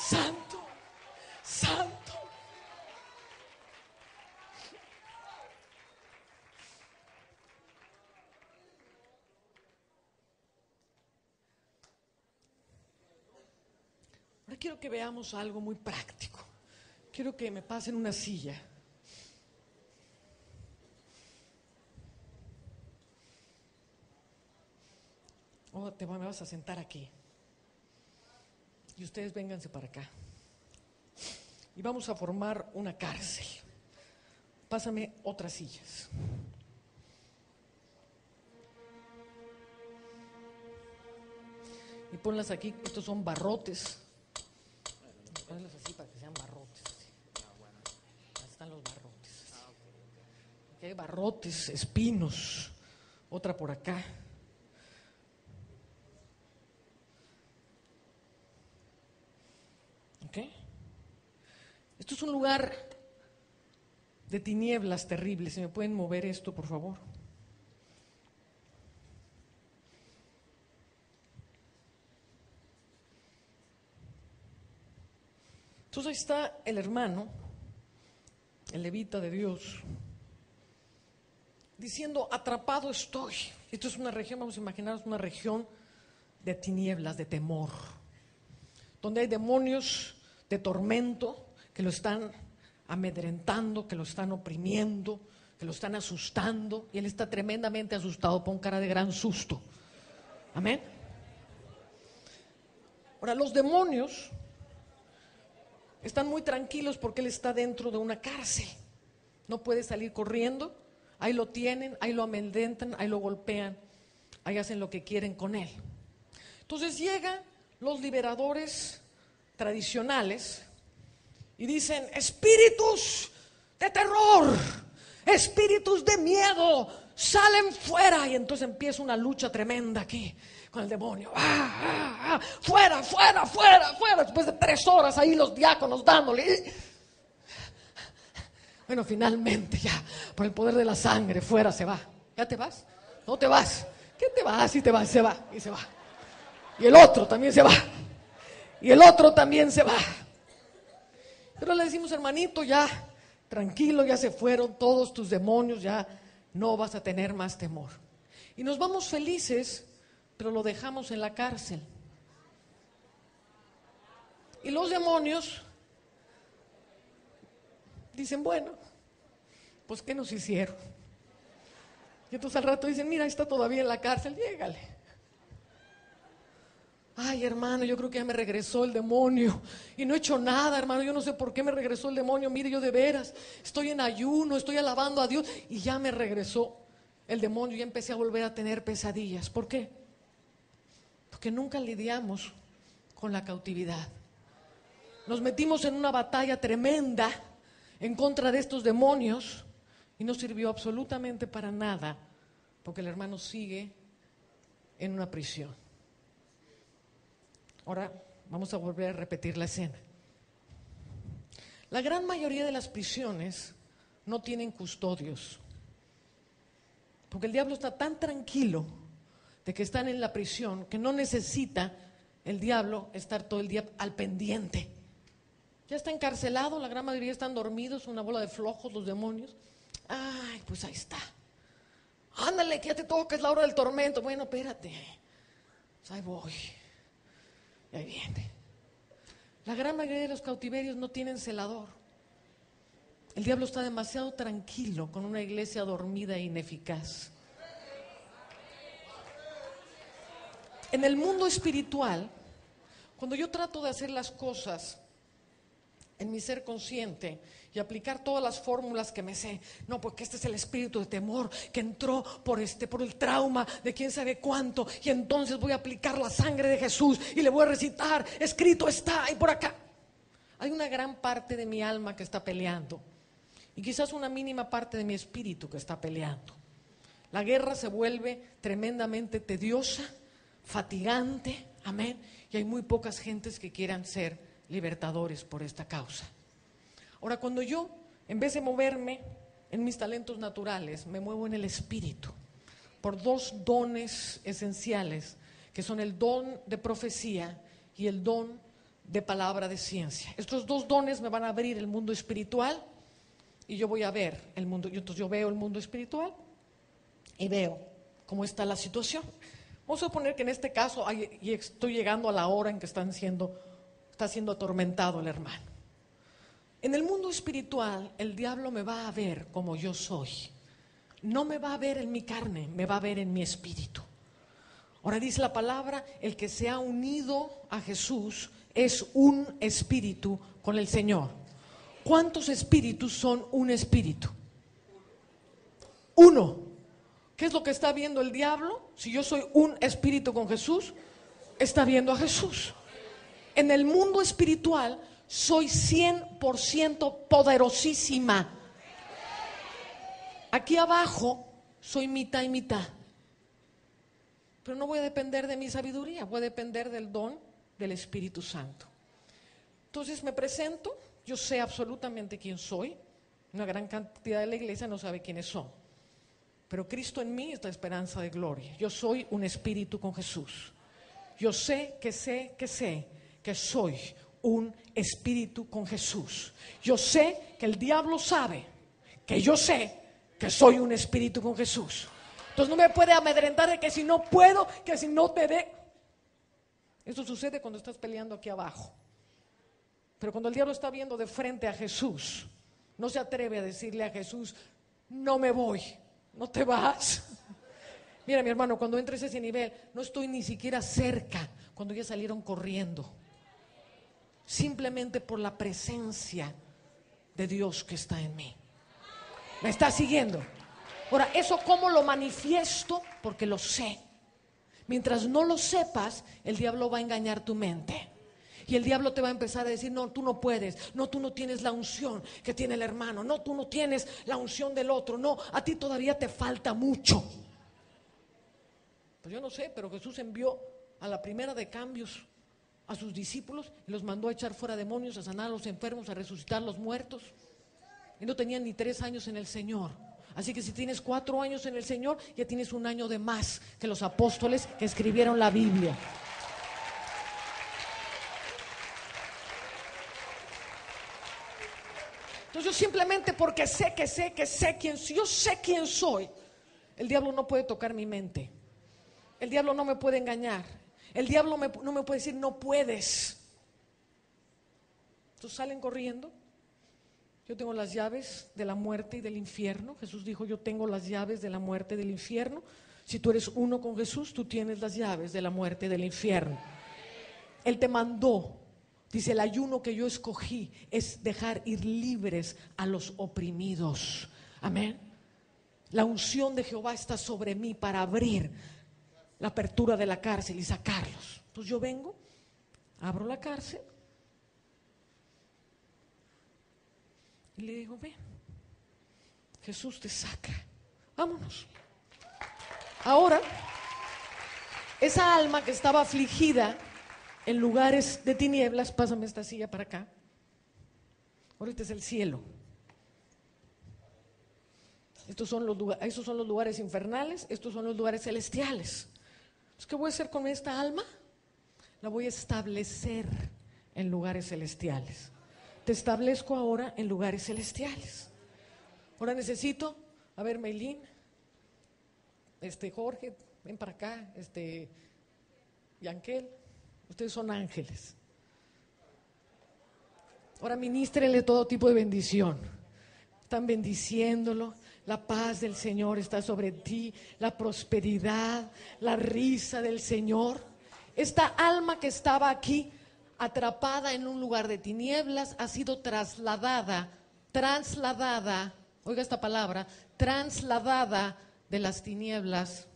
Santo. Ahora quiero que veamos algo muy práctico. Quiero que me pasen una silla. Me vas a sentar aquí. Y ustedes vénganse para acá. Y vamos a formar una cárcel. Pásame otras sillas. Y ponlas aquí. Estos son barrotes. Ponlas así para que sean barrotes. Ahí están los barrotes. Aquí hay barrotes, espinos. Otra por acá. ¿Okay? Esto es un lugar de tinieblas terribles. ¿Se me pueden mover esto, por favor? Entonces ahí está el hermano, el levita de Dios, diciendo: atrapado estoy. Esto es una región, vamos a imaginarnos una región de tinieblas, de temor, donde hay demonios de tormento que lo están amedrentando, que lo están oprimiendo, que lo están asustando, y él está tremendamente asustado, pon cara de gran susto. Amén. Ahora, los demonios están muy tranquilos porque él está dentro de una cárcel, no puede salir corriendo. Ahí lo tienen, ahí lo amedrentan, ahí lo golpean, ahí hacen lo que quieren con él. Entonces llegan los liberadores tradicionales y dicen: espíritus de terror, espíritus de miedo, salen fuera. Y entonces empieza una lucha tremenda aquí con el demonio. Fuera, fuera, fuera, fuera. Después de 3 horas ahí los diáconos dándole. Bueno, finalmente ya, por el poder de la sangre, fuera se va. ¿Ya te vas? No te vas. ¿Qué te vas? Y te vas, se va, y se va. Y el otro también se va. Y el otro también se va. Pero le decimos, hermanito, ya, tranquilo, ya se fueron todos tus demonios, ya no vas a tener más temor. Y nos vamos felices, pero lo dejamos en la cárcel. Y los demonios dicen, bueno, pues ¿qué nos hicieron? Y entonces al rato dicen, mira, está todavía en la cárcel, llégale. Ay, hermano, yo creo que ya me regresó el demonio y no he hecho nada, hermano, yo no sé por qué me regresó el demonio. Mire, yo de veras estoy en ayuno, estoy alabando a Dios y ya me regresó el demonio. Ya empecé a volver a tener pesadillas. ¿Por qué? Porque nunca lidiamos con la cautividad. Nos metimos en una batalla tremenda en contra de estos demonios y no sirvió absolutamente para nada, porque el hermano sigue en una prisión. Ahora vamos a volver a repetir la escena. La gran mayoría de las prisiones no tienen custodios, porque el diablo está tan tranquilo de que están en la prisión que no necesita el diablo estar todo el día al pendiente. Ya está encarcelado, la gran mayoría están dormidos, una bola de flojos los demonios. Ay, pues ahí está. Ándale, que ya te toca, es la hora del tormento. Bueno, espérate, pues ahí voy. Y ahí viene. La gran mayoría de los cautiverios no tienen celador. El diablo está demasiado tranquilo con una iglesia dormida e ineficaz. En el mundo espiritual, cuando yo trato de hacer las cosas en mi ser consciente y aplicar todas las fórmulas que me sé, no, porque este es el espíritu de temor que entró por el trauma de quién sabe cuánto, y entonces voy a aplicar la sangre de Jesús y le voy a recitar, escrito está, y por acá hay una gran parte de mi alma que está peleando y quizás una mínima parte de mi espíritu que está peleando. La guerra se vuelve tremendamente tediosa, fatigante, amén, y hay muy pocas gentes que quieran ser libertadores por esta causa. Ahora, cuando yo, en vez de moverme en mis talentos naturales, me muevo en el espíritu, por 2 dones esenciales, que son el don de profecía y el don de palabra de ciencia. Estos 2 dones me van a abrir el mundo espiritual y yo voy a ver el mundo. Entonces yo veo el mundo espiritual y veo cómo está la situación. Vamos a suponer que en este caso y estoy llegando a la hora en que está siendo atormentado el hermano. En el mundo espiritual, el diablo me va a ver como yo soy. No me va a ver en mi carne, me va a ver en mi espíritu. Ahora dice la palabra, el que se ha unido a Jesús es un espíritu con el Señor. ¿Cuántos espíritus son un espíritu? Uno. ¿Qué es lo que está viendo el diablo? Si yo soy un espíritu con Jesús, está viendo a Jesús. En el mundo espiritual soy 100% poderosísima. Aquí abajo soy mitad y mitad. Pero no voy a depender de mi sabiduría, voy a depender del don del Espíritu Santo. Entonces me presento, yo sé absolutamente quién soy. Una gran cantidad de la iglesia no sabe quiénes son. Pero Cristo en mí es la esperanza de gloria. Yo soy un espíritu con Jesús. Yo sé que soy un espíritu con Jesús. Yo sé que el diablo sabe que yo sé que soy un espíritu con Jesús. Entonces no me puede amedrentar de que si no puedo, que si no te dé. Eso sucede cuando estás peleando aquí abajo. Pero cuando el diablo está viendo de frente a Jesús, no se atreve a decirle a Jesús, no me voy, no te vas. Mira, mi hermano, cuando entres a ese nivel, no estoy ni siquiera cerca cuando ya salieron corriendo. Simplemente por la presencia de Dios que está en mí. ¿Me está siguiendo? Ahora, ¿eso cómo lo manifiesto? Porque lo sé. Mientras no lo sepas, el diablo va a engañar tu mente. Y el diablo te va a empezar a decir, no, tú no puedes, no, tú no tienes la unción que tiene el hermano, no, tú no tienes la unción del otro, no, a ti todavía te falta mucho. Pues yo no sé, pero Jesús envió a la primera de cambios a sus discípulos y los mandó a echar fuera demonios, a sanar a los enfermos, a resucitar a los muertos. Y no tenían ni 3 años en el Señor. Así que si tienes 4 años en el Señor, ya tienes 1 año de más que los apóstoles que escribieron la Biblia. Entonces yo simplemente porque sé quién soy, yo sé quién soy, el diablo no puede tocar mi mente. El diablo no me puede engañar. El diablo no me puede decir no puedes. Entonces salen corriendo. Yo tengo las llaves de la muerte y del infierno. Jesús dijo, yo tengo las llaves de la muerte y del infierno. Si tú eres uno con Jesús, tú tienes las llaves de la muerte y del infierno. Él te mandó. Dice, el ayuno que yo escogí es dejar ir libres a los oprimidos. Amén. La unción de Jehová está sobre mí para abrir la apertura de la cárcel y sacarlos. Entonces yo vengo, abro la cárcel y le digo, ven, Jesús te saca, vámonos. Ahora, esa alma que estaba afligida en lugares de tinieblas, pásame esta silla para acá. Ahorita es el cielo. Esos son los lugares infernales, estos son los lugares celestiales. Entonces, ¿qué voy a hacer con esta alma? La voy a establecer en lugares celestiales. Te establezco ahora en lugares celestiales. Ahora necesito, a ver, Meilín, Jorge, ven para acá, Yankel, ustedes son ángeles. Ahora ministrenle todo tipo de bendición. Están bendiciéndolo. La paz del Señor está sobre ti, la prosperidad, la risa del Señor. Esta alma que estaba aquí, atrapada en un lugar de tinieblas, ha sido trasladada, oiga esta palabra, trasladada de las tinieblas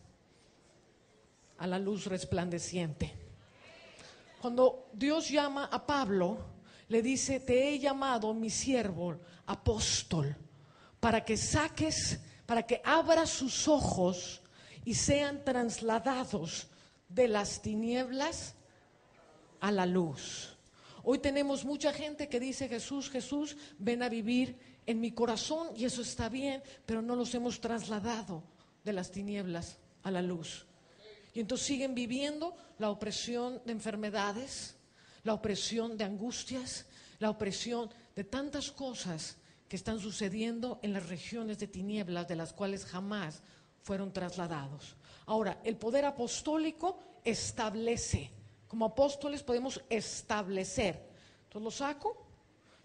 a la luz resplandeciente. Cuando Dios llama a Pablo, le dice, te he llamado mi siervo, apóstol, para que saques, para que abras sus ojos y sean trasladados de las tinieblas a la luz. Hoy tenemos mucha gente que dice, Jesús, Jesús, ven a vivir en mi corazón, y eso está bien, pero no los hemos trasladado de las tinieblas a la luz. Y entonces siguen viviendo la opresión de enfermedades, la opresión de angustias, la opresión de tantas cosas que están sucediendo en las regiones de tinieblas de las cuales jamás fueron trasladados. Ahora, el poder apostólico establece. Como apóstoles podemos establecer. Entonces lo saco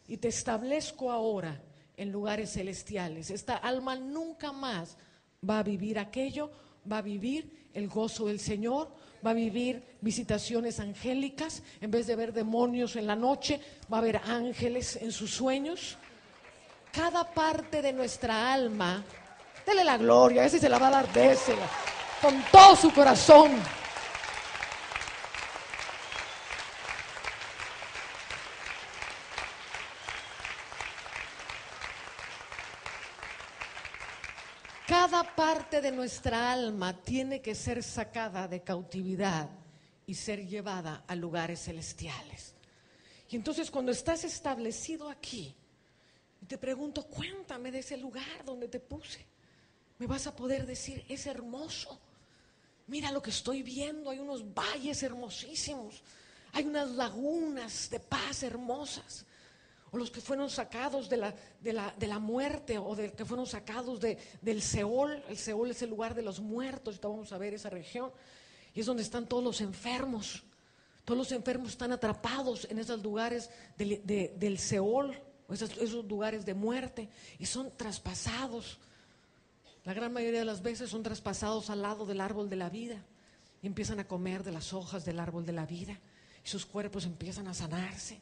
y te establezco ahora en lugares celestiales. Esta alma nunca más va a vivir aquello, va a vivir el gozo del Señor, va a vivir visitaciones angélicas. En vez de ver demonios en la noche, va a ver ángeles en sus sueños. Cada parte de nuestra alma, dele la gloria, ese se la va a dar, désela, con todo su corazón. Cada parte de nuestra alma tiene que ser sacada de cautividad y ser llevada a lugares celestiales. Y entonces cuando estás establecido aquí, y te pregunto, cuéntame de ese lugar donde te puse, me vas a poder decir, es hermoso. Mira lo que estoy viendo, hay unos valles hermosísimos, hay unas lagunas de paz hermosas. O los que fueron sacados de la muerte, o que fueron sacados del Seol. El Seol es el lugar de los muertos. Ahorita vamos a ver esa región. Y es donde están todos los enfermos. Todos los enfermos están atrapados en esos lugares del Seol, esos lugares de muerte, y son traspasados. La gran mayoría de las veces son traspasados al lado del árbol de la vida, y empiezan a comer de las hojas del árbol de la vida, y sus cuerpos empiezan a sanarse.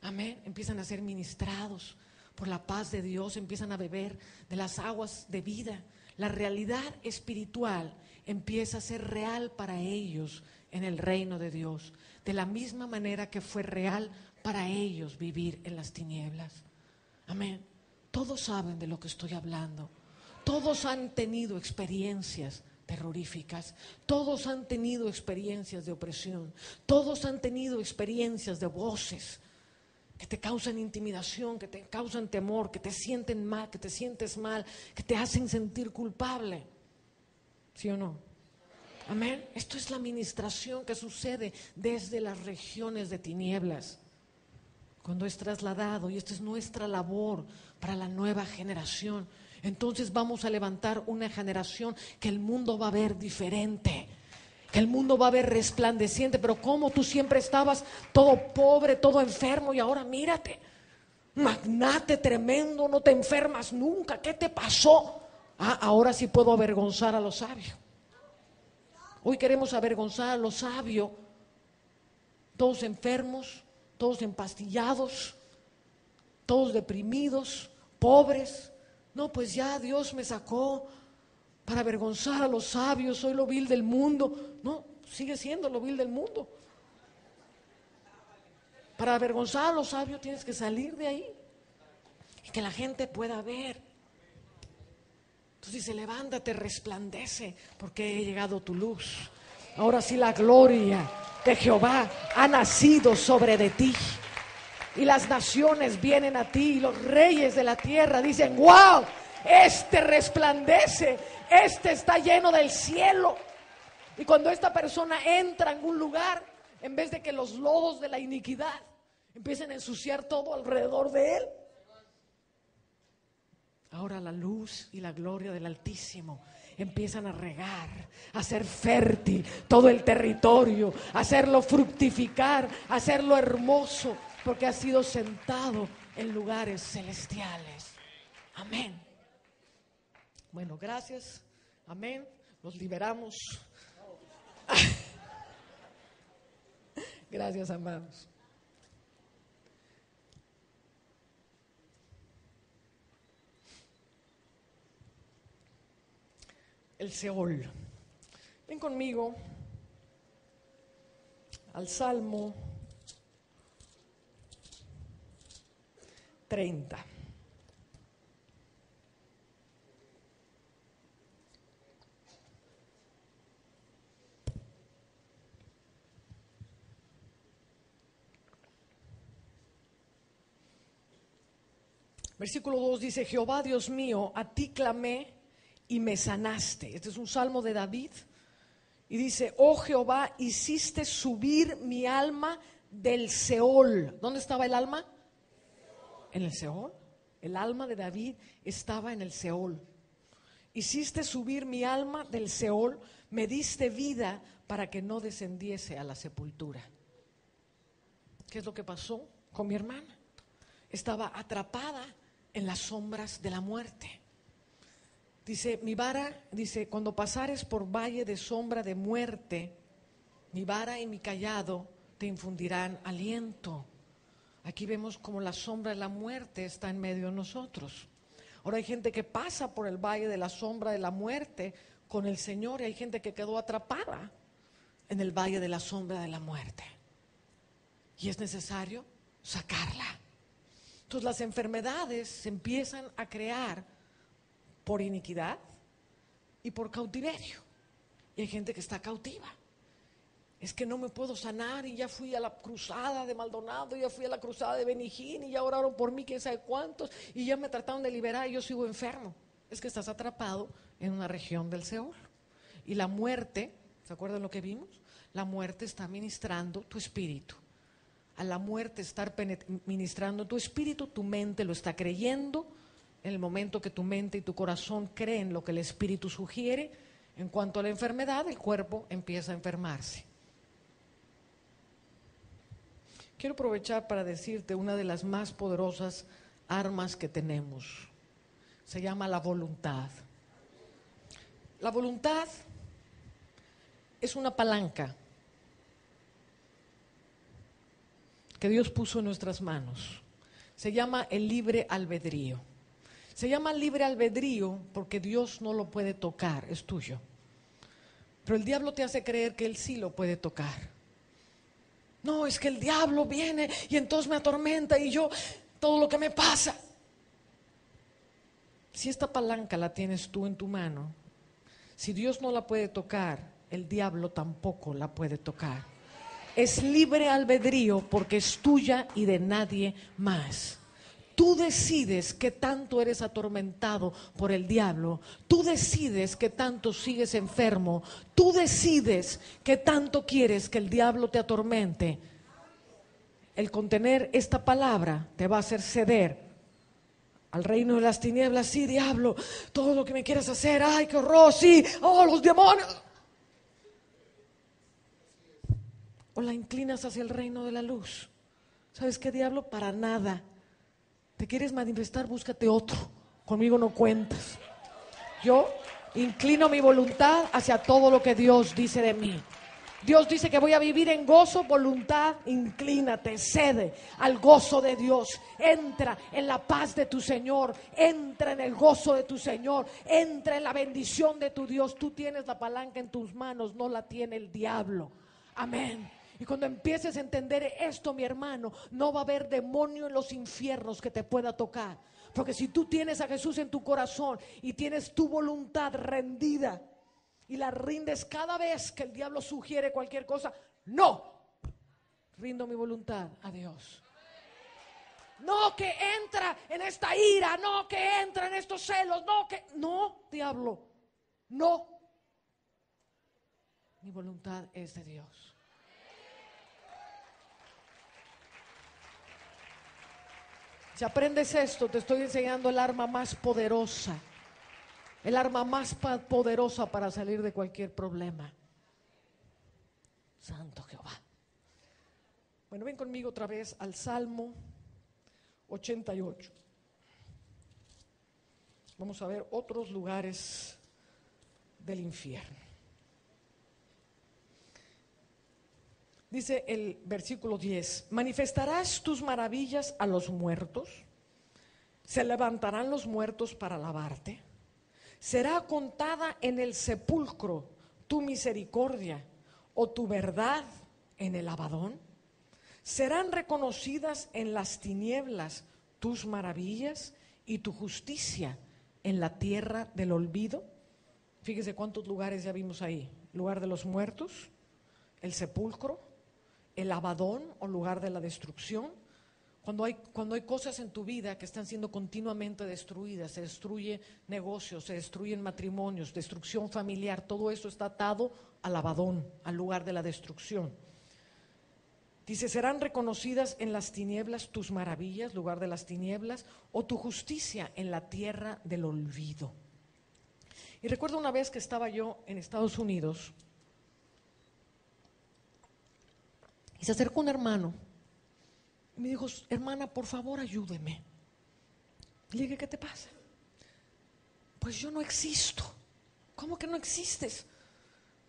Amén, empiezan a ser ministrados por la paz de Dios, empiezan a beber de las aguas de vida, la realidad espiritual empieza a ser real para ellos en el reino de Dios, de la misma manera que fue real para ellos vivir en las tinieblas. Amén. Todos saben de lo que estoy hablando. Todos han tenido experiencias terroríficas. Todos han tenido experiencias de opresión. Todos han tenido experiencias de voces que te causan intimidación, que te causan temor, que te sienten mal, que te sientes mal, que te hacen sentir culpable. ¿Sí o no? Amén. Esto es la ministración que sucede desde las regiones de tinieblas, cuando es trasladado, y esta es nuestra labor para la nueva generación. Entonces vamos a levantar una generación que el mundo va a ver diferente, que el mundo va a ver resplandeciente. Pero ¿cómo tú siempre estabas todo pobre, todo enfermo, y ahora mírate, magnate tremendo, no te enfermas nunca? ¿Qué te pasó? Ahora sí puedo avergonzar a los sabios. Hoy queremos avergonzar a los sabios, todos enfermos, todos empastillados, todos deprimidos, pobres. No, pues ya Dios me sacó para avergonzar a los sabios, soy lo vil del mundo. No, sigue siendo lo vil del mundo. Para avergonzar a los sabios tienes que salir de ahí y que la gente pueda ver. Entonces dice, levántate, resplandece, porque he llegado tu luz. Ahora sí la gloria de Jehová ha nacido sobre de ti. Y las naciones vienen a ti, y los reyes de la tierra dicen, wow, este resplandece, este está lleno del cielo. Y cuando esta persona entra en un lugar, en vez de que los lodos de la iniquidad empiecen a ensuciar todo alrededor de él, ahora la luz y la gloria del Altísimo empiezan a regar, a hacer fértil todo el territorio, a hacerlo fructificar, a hacerlo hermoso, porque ha sido sentado en lugares celestiales. Amén. Bueno, gracias. Amén. Los liberamos. Gracias, amados. El Seol. Ven conmigo al Salmo 30. Versículo 2 dice, Jehová Dios mío, a ti clamé y me sanaste. Este es un salmo de David. Y dice, oh Jehová, hiciste subir mi alma del Seol. ¿Dónde estaba el alma? En el Seol. El alma de David estaba en el Seol. Hiciste subir mi alma del Seol, me diste vida para que no descendiese a la sepultura. ¿Qué es lo que pasó con mi hermana? Estaba atrapada en las sombras de la muerte. Dice, mi vara, dice, cuando pasares por valle de sombra de muerte, mi vara y mi cayado te infundirán aliento. Aquí vemos como la sombra de la muerte está en medio de nosotros. Ahora hay gente que pasa por el valle de la sombra de la muerte con el Señor, y hay gente que quedó atrapada en el valle de la sombra de la muerte. Y es necesario sacarla. Entonces las enfermedades se empiezan a crear por iniquidad y por cautiverio. Y hay gente que está cautiva. Es que no me puedo sanar, y ya fui a la cruzada de Maldonado, ya fui a la cruzada de Benijín, y ya oraron por mí quién sabe cuántos, y ya me trataron de liberar y yo sigo enfermo. Es que estás atrapado en una región del Seol. Y la muerte, ¿se acuerdan lo que vimos? La muerte está ministrando tu espíritu. A la muerte estar ministrando tu espíritu, tu mente lo está creyendo. En el momento que tu mente y tu corazón creen lo que el espíritu sugiere, en cuanto a la enfermedad, el cuerpo empieza a enfermarse. Quiero aprovechar para decirte una de las más poderosas armas que tenemos. Se llama la voluntad. La voluntad es una palanca que Dios puso en nuestras manos. Se llama el libre albedrío. Se llama libre albedrío porque Dios no lo puede tocar, es tuyo. Pero el diablo te hace creer que él sí lo puede tocar. No, es que el diablo viene y entonces me atormenta y yo, todo lo que me pasa. Si esta palanca la tienes tú en tu mano, si Dios no la puede tocar, el diablo tampoco la puede tocar. Es libre albedrío porque es tuya y de nadie más. Tú decides qué tanto eres atormentado por el diablo. Tú decides qué tanto sigues enfermo. Tú decides qué tanto quieres que el diablo te atormente. El contener esta palabra te va a hacer ceder al reino de las tinieblas. Sí, diablo, todo lo que me quieres hacer, ay, qué horror, sí, oh, los demonios. O la inclinas hacia el reino de la luz. ¿Sabes qué, diablo? Para nada. ¿Te quieres manifestar? Búscate otro. Conmigo no cuentas. Yo inclino mi voluntad hacia todo lo que Dios dice de mí. Dios dice que voy a vivir en gozo, voluntad, inclínate, cede al gozo de Dios. Entra en la paz de tu Señor, entra en el gozo de tu Señor, entra en la bendición de tu Dios. Tú tienes la palanca en tus manos, no la tiene el diablo. Amén. Y cuando empieces a entender esto, mi hermano, no va a haber demonio en los infiernos que te pueda tocar. Porque si tú tienes a Jesús en tu corazón y tienes tu voluntad rendida y la rindes cada vez que el diablo sugiere cualquier cosa, no, rindo mi voluntad a Dios. No, que entra en esta ira, no, que entra en estos celos, no, diablo, no. Mi voluntad es de Dios. Si aprendes esto, te estoy enseñando el arma más poderosa. El arma más poderosa para salir de cualquier problema. Santo Jehová. Bueno, ven conmigo otra vez al Salmo 88. Vamos a ver otros lugares del infierno. Dice el versículo 10: manifestarás tus maravillas a los muertos, se levantarán los muertos para alabarte, será contada en el sepulcro tu misericordia o tu verdad en el Abadón, serán reconocidas en las tinieblas tus maravillas y tu justicia en la tierra del olvido. Fíjese cuántos lugares ya vimos ahí: lugar de los muertos, el sepulcro, el Abadón o lugar de la destrucción. Cuando hay cosas en tu vida que están siendo continuamente destruidas, se destruye negocios, se destruyen matrimonios, destrucción familiar, todo eso está atado al Abadón, al lugar de la destrucción. Dice, serán reconocidas en las tinieblas tus maravillas, lugar de las tinieblas, o tu justicia en la tierra del olvido. Y recuerdo una vez que estaba yo en Estados Unidos y se acercó un hermano y me dijo, hermana, por favor, ayúdeme. Le dije, ¿qué te pasa? Pues yo no existo. ¿Cómo que no existes?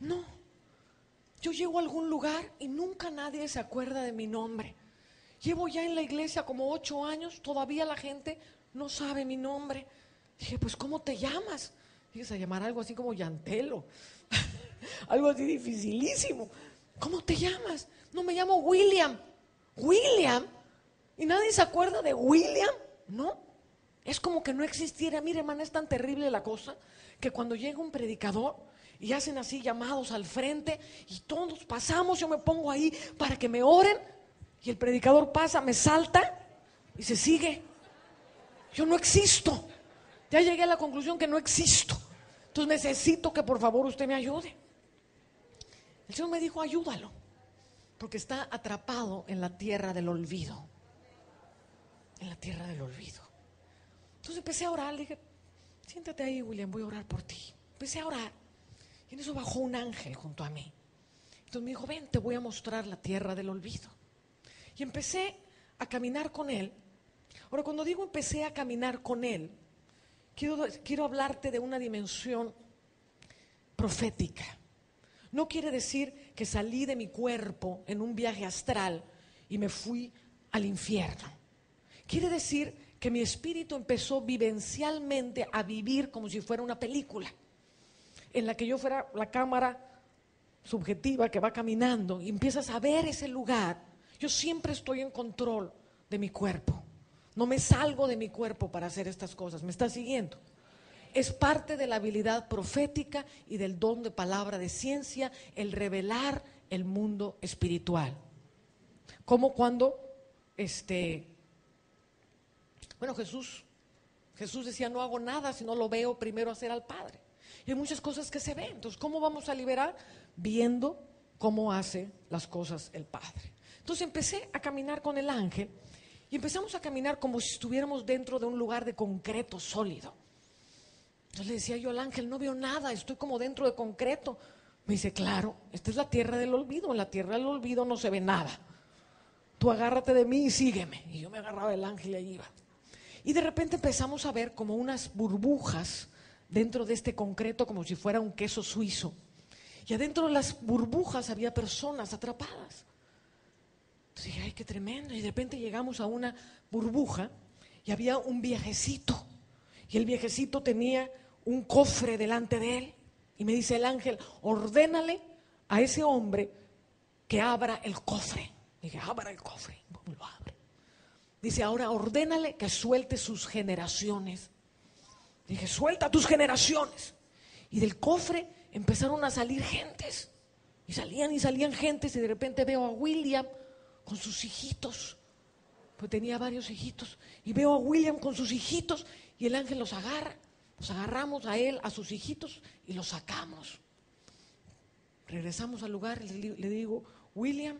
No, yo llego a algún lugar y nunca nadie se acuerda de mi nombre. Llevo ya en la iglesia como 8 años, todavía la gente no sabe mi nombre. Dije, pues ¿cómo te llamas? Dije, a llamar algo así como Yantelo, algo así dificilísimo. ¿Cómo te llamas? No, me llamo William. ¿William? ¿Y nadie se acuerda de William? No, es como que no existiera. Mire, hermana, es tan terrible la cosa que cuando llega un predicador y hacen así llamados al frente y todos pasamos, yo me pongo ahí para que me oren y el predicador pasa, me salta y se sigue. Yo no existo. Ya llegué a la conclusión que no existo. Entonces necesito que por favor usted me ayude. El Señor me dijo, ayúdalo, porque está atrapado en la tierra del olvido. En la tierra del olvido. Entonces empecé a orar, le dije, siéntate ahí, William, voy a orar por ti. Empecé a orar y en eso bajó un ángel junto a mí. Entonces me dijo, ven, te voy a mostrar la tierra del olvido. Y empecé a caminar con él. Ahora, cuando digo empecé a caminar con él, quiero hablarte de una dimensión profética. No quiere decir que salí de mi cuerpo en un viaje astral y me fui al infierno. Quiere decir que mi espíritu empezó vivencialmente a vivir como si fuera una película, en la que yo fuera la cámara subjetiva que va caminando y empiezas a ver ese lugar. Yo siempre estoy en control de mi cuerpo. No me salgo de mi cuerpo para hacer estas cosas. ¿Me está siguiendo? Es parte de la habilidad profética y del don de palabra de ciencia, el revelar el mundo espiritual. Como cuando Jesús decía, no hago nada si no lo veo primero hacer al Padre. Y hay muchas cosas que se ven. Entonces, ¿cómo vamos a liberar? Viendo cómo hace las cosas el Padre. Entonces empecé a caminar con el ángel y empezamos a caminar como si estuviéramos dentro de un lugar de concreto sólido. Entonces le decía yo al ángel, no veo nada, estoy como dentro de concreto. Me dice, claro, esta es la tierra del olvido, en la tierra del olvido no se ve nada. Tú agárrate de mí y sígueme. Y yo me agarraba del ángel y ahí iba. Y de repente empezamos a ver como unas burbujas dentro de este concreto, como si fuera un queso suizo. Y adentro de las burbujas había personas atrapadas. Entonces dije, ay, qué tremendo. Y de repente llegamos a una burbuja y había un viejecito. Y el viejecito tenía un cofre delante de él. Y me dice el ángel, ordénale a ese hombre que abra el cofre. Dije, abra el cofre. Lo abre. Dice, ahora ordénale que suelte sus generaciones. Dije, suelta tus generaciones. Y del cofre empezaron a salir gentes. Y salían gentes. Y de repente veo a William con sus hijitos. Pues tenía varios hijitos. Y veo a William con sus hijitos. Y el ángel los agarra. Los agarramos a él, a sus hijitos. Y los sacamos. Regresamos al lugar. Le digo, William,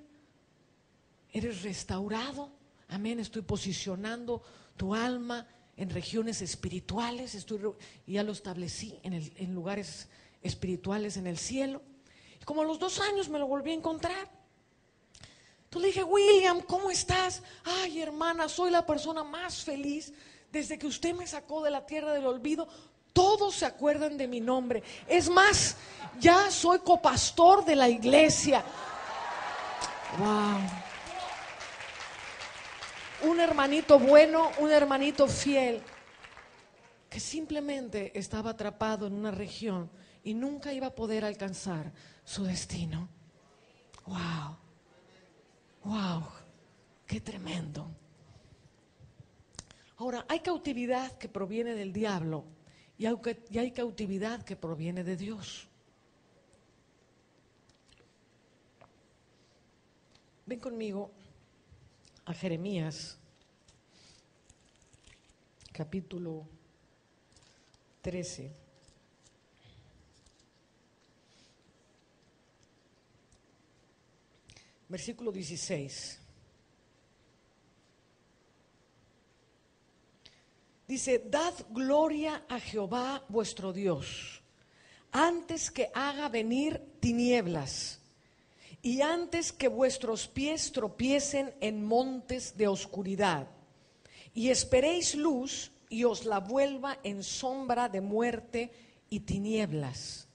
eres restaurado. Amén, estoy posicionando tu alma en regiones espirituales, y ya lo establecí en lugares espirituales en el cielo. Y como a los 2 años me lo volví a encontrar. Entonces le dije, William, ¿cómo estás? Ay, hermana, soy la persona más feliz desde que usted me sacó de la tierra del olvido. Todos se acuerdan de mi nombre. Es más, ya soy copastor de la iglesia. Wow. Un hermanito bueno, un hermanito fiel, que simplemente estaba atrapado en una región y nunca iba a poder alcanzar su destino. Wow, wow, qué tremendo. Ahora, hay cautividad que proviene del diablo y hay cautividad que proviene de Dios. Ven conmigo a Jeremías, capítulo 13. Versículo 16. Dice, dad gloria a Jehová vuestro Dios, antes que haga venir tinieblas y antes que vuestros pies tropiecen en montes de oscuridad, y esperéis luz y os la vuelva en sombra de muerte y tinieblas.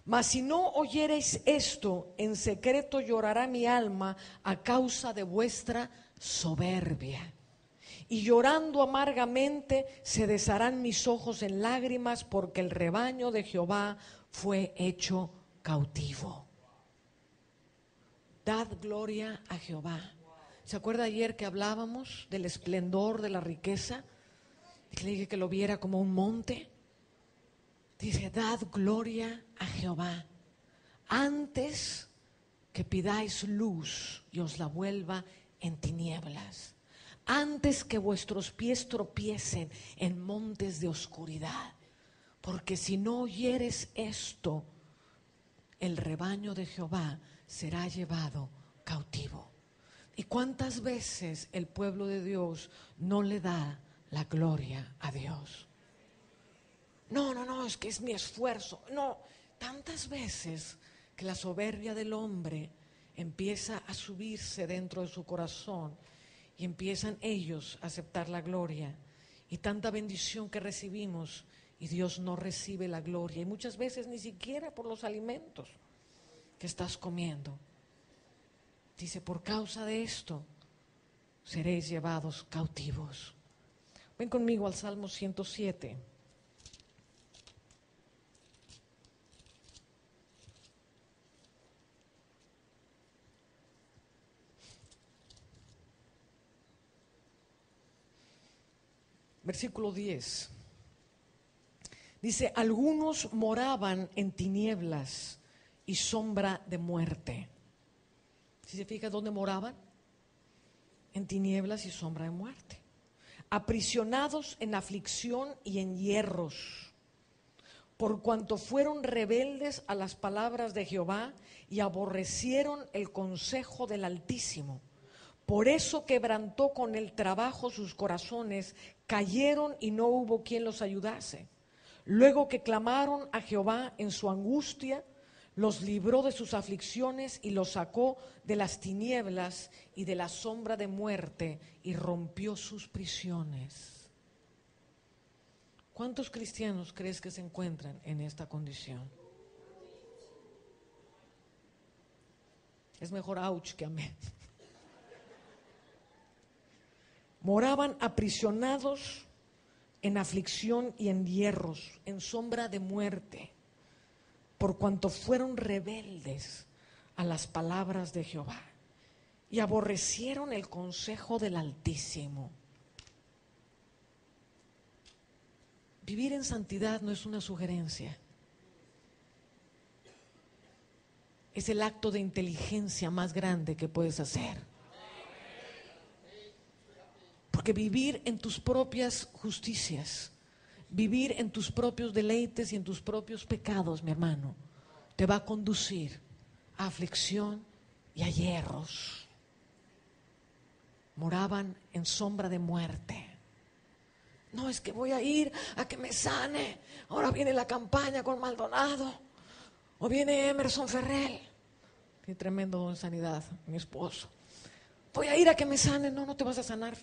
Mas si no oyereis esto, en secreto llorará mi alma a causa de vuestra soberbia. Y llorando amargamente se desharán mis ojos en lágrimas, porque el rebaño de Jehová fue hecho cautivo. Dad gloria a Jehová. ¿Se acuerda ayer que hablábamos del esplendor de la riqueza? Y le dije que lo viera como un monte. Dice, dad gloria a Jehová, antes que pidáis luz y os la vuelva en tinieblas, antes que vuestros pies tropiecen en montes de oscuridad, porque si no oyeres esto, el rebaño de Jehová será llevado cautivo. ¿Y cuántas veces el pueblo de Dios no le da la gloria a Dios? No, es que es mi esfuerzo. No, tantas veces que la soberbia del hombre empieza a subirse dentro de su corazón y empiezan ellos a aceptar la gloria. Y tanta bendición que recibimos y Dios no recibe la gloria. Y muchas veces ni siquiera por los alimentos que estás comiendo. Dice, por causa de esto seréis llevados cautivos. Ven conmigo al Salmo 107. Versículo 10. Dice, algunos moraban en tinieblas y sombra de muerte. ¿Sí se fija dónde moraban? En tinieblas y sombra de muerte. Aprisionados en aflicción y en hierros, por cuanto fueron rebeldes a las palabras de Jehová y aborrecieron el consejo del Altísimo. Por eso quebrantó con el trabajo sus corazones, cayeron y no hubo quien los ayudase. Luego que clamaron a Jehová en su angustia, los libró de sus aflicciones y los sacó de las tinieblas y de la sombra de muerte y rompió sus prisiones. ¿Cuántos cristianos crees que se encuentran en esta condición? Es mejor ouch que amén. Moraban aprisionados en aflicción y en hierros, en sombra de muerte, por cuanto fueron rebeldes a las palabras de Jehová y aborrecieron el consejo del Altísimo. Vivir en santidad no es una sugerencia, es el acto de inteligencia más grande que puedes hacer. Porque vivir en tus propias justicias, vivir en tus propios deleites y en tus propios pecados, mi hermano, te va a conducir a aflicción y a hierros. Moraban en sombra de muerte. No, es que voy a ir a que me sane. Ahora viene la campaña con Maldonado. O viene Emerson Ferrell. Qué tremendo don sanidad, mi esposo. Voy a ir a que me sane. No, no te vas a sanar.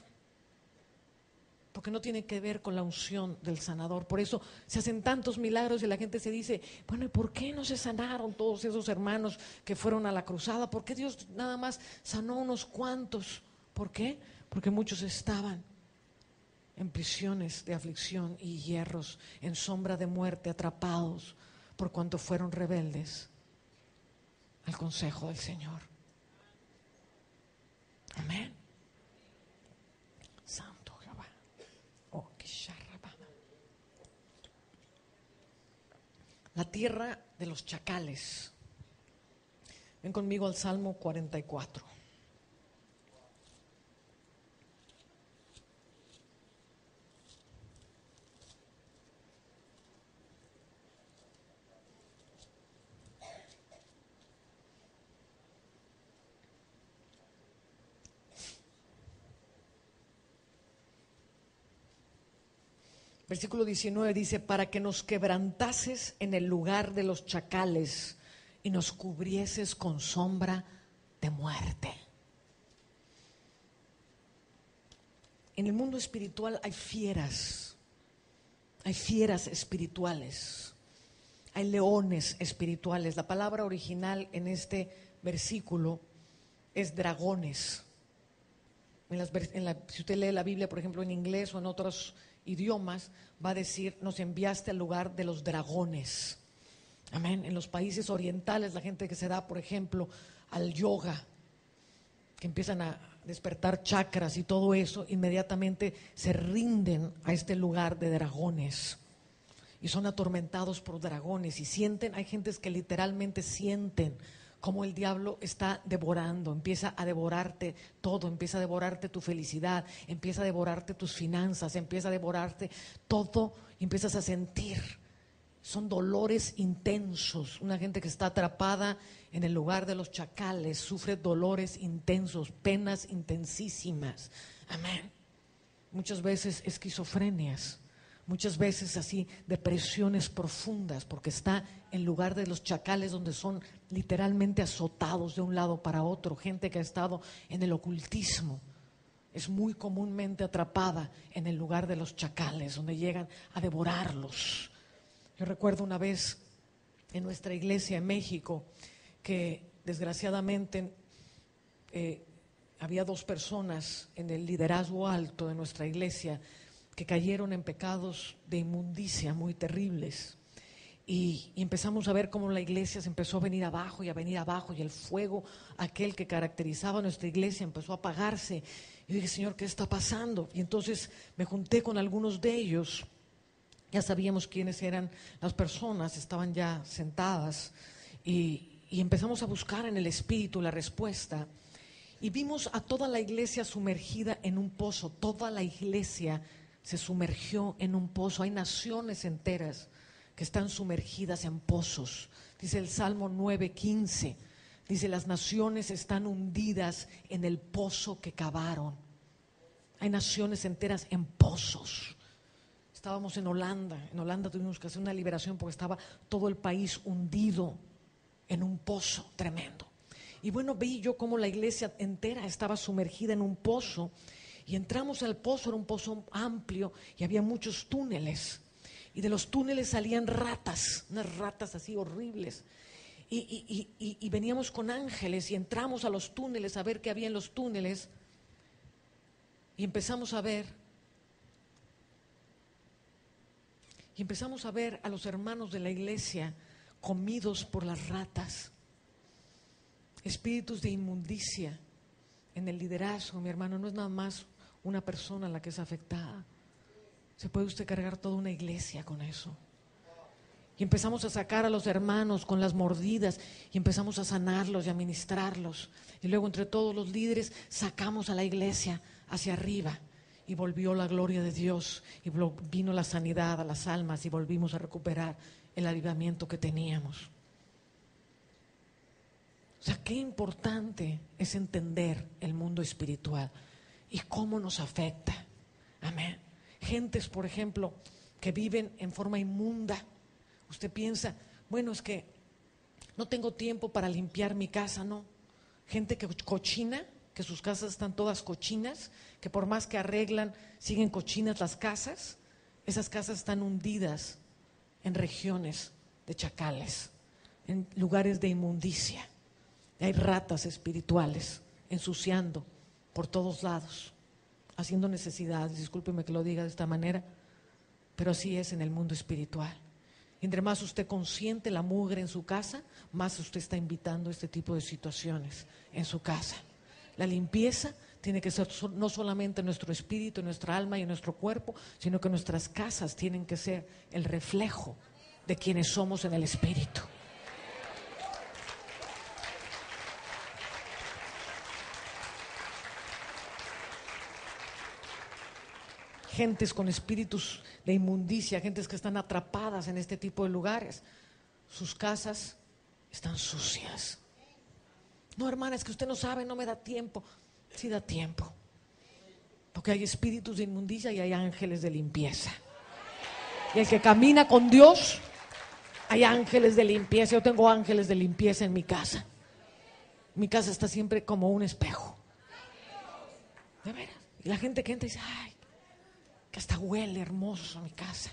Porque no tiene que ver con la unción del sanador. Por eso se hacen tantos milagros y la gente se dice, bueno, ¿y por qué no se sanaron todos esos hermanos que fueron a la cruzada? ¿Por qué Dios nada más sanó unos cuantos? ¿Por qué? Porque muchos estaban en prisiones de aflicción y hierros, en sombra de muerte, atrapados por cuanto fueron rebeldes al consejo del Señor. Amén. Santo Jehová. Oh, qué charraba. La tierra de los chacales. Ven conmigo al Salmo 44. Versículo 19 dice, para que nos quebrantases en el lugar de los chacales y nos cubrieses con sombra de muerte. En el mundo espiritual hay fieras espirituales, hay leones espirituales. La palabra original en este versículo es dragones. Si usted lee la Biblia, por ejemplo, en inglés o en otros idiomas, va a decir, nos enviaste al lugar de los dragones. Amén. En los países orientales, la gente que se da, por ejemplo, al yoga, que empiezan a despertar chakras y todo eso, inmediatamente se rinden a este lugar de dragones y son atormentados por dragones y sienten, hay gentes que literalmente sienten como el diablo está devorando, empieza a devorarte todo, empieza a devorarte tu felicidad, empieza a devorarte tus finanzas, empieza a devorarte todo, y empiezas a sentir. Son dolores intensos. Una gente que está atrapada en el lugar de los chacales sufre dolores intensos, penas intensísimas. Amén. Muchas veces esquizofrenias. Muchas veces así depresiones profundas porque está en lugar de los chacales donde son literalmente azotados de un lado para otro. Gente que ha estado en el ocultismo es muy comúnmente atrapada en el lugar de los chacales donde llegan a devorarlos. Yo recuerdo una vez en nuestra iglesia en México que desgraciadamente había dos personas en el liderazgo alto de nuestra iglesia que cayeron en pecados de inmundicia muy terribles. Y empezamos a ver cómo la iglesia se empezó a venir abajo y a venir abajo, y el fuego, aquel que caracterizaba a nuestra iglesia, empezó a apagarse. Y dije, Señor, ¿qué está pasando? Y entonces me junté con algunos de ellos. Ya sabíamos quiénes eran las personas, estaban ya sentadas, y empezamos a buscar en el Espíritu la respuesta. Y vimos a toda la iglesia sumergida en un pozo. Toda la iglesia se sumergió en un pozo. Hay naciones enteras que están sumergidas en pozos. Dice el Salmo 9:15, dice, las naciones están hundidas en el pozo que cavaron. Hay naciones enteras en pozos. Estábamos en Holanda tuvimos que hacer una liberación porque estaba todo el país hundido en un pozo tremendo. Y bueno, vi yo cómo la iglesia entera estaba sumergida en un pozo, y entramos al pozo, era un pozo amplio y había muchos túneles, y de los túneles salían ratas, unas ratas así horribles, y veníamos con ángeles y entramos a los túneles a ver qué había en los túneles, y empezamos a ver a los hermanos de la iglesia comidos por las ratas. Espíritus de inmundicia en el liderazgo, mi hermano, no es nada más una persona la que es afectada. Se puede usted cargar toda una iglesia con eso. Y empezamos a sacar a los hermanos con las mordidas, y empezamos a sanarlos y a ministrarlos. Y luego entre todos los líderes sacamos a la iglesia hacia arriba, y volvió la gloria de Dios, y vino la sanidad a las almas, y volvimos a recuperar el avivamiento que teníamos. O sea, qué importante es entender el mundo espiritual y cómo nos afecta. Amén. Gentes, por ejemplo, que viven en forma inmunda. Usted piensa, bueno, es que no tengo tiempo para limpiar mi casa, no. Gente que cochina, que sus casas están todas cochinas, que por más que arreglan, siguen cochinas las casas. Esas casas están hundidas en regiones de chacales, en lugares de inmundicia. Hay ratas espirituales ensuciando por todos lados, haciendo necesidades. Discúlpeme que lo diga de esta manera, pero así es en el mundo espiritual. Y entre más usted consiente la mugre en su casa, más usted está invitando a este tipo de situaciones en su casa. La limpieza tiene que ser no solamente en nuestro espíritu, en nuestra alma y en nuestro cuerpo, sino que nuestras casas tienen que ser el reflejo de quienes somos en el espíritu. Gentes con espíritus de inmundicia, gentes que están atrapadas en este tipo de lugares, sus casas están sucias. No, hermana, es que usted no sabe, no me da tiempo. Sí da tiempo, porque hay espíritus de inmundicia y hay ángeles de limpieza. Y el que camina con Dios, hay ángeles de limpieza. Yo tengo ángeles de limpieza en mi casa. Mi casa está siempre como un espejo. De veras. Y la gente que entra dice, ay, que hasta huele hermoso a mi casa,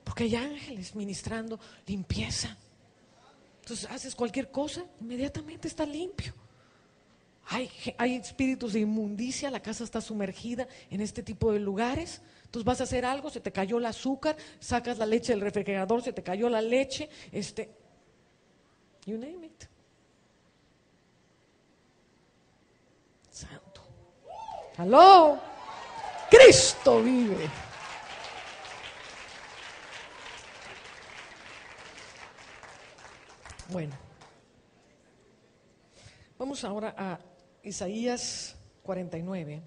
porque hay ángeles ministrando limpieza. Entonces haces cualquier cosa, inmediatamente está limpio. Hay espíritus de inmundicia, la casa está sumergida en este tipo de lugares. Entonces vas a hacer algo, se te cayó el azúcar, sacas la leche del refrigerador, se te cayó la leche, you name it. Santo. ¡Aló! Cristo vive. Bueno, vamos ahora a Isaías 49.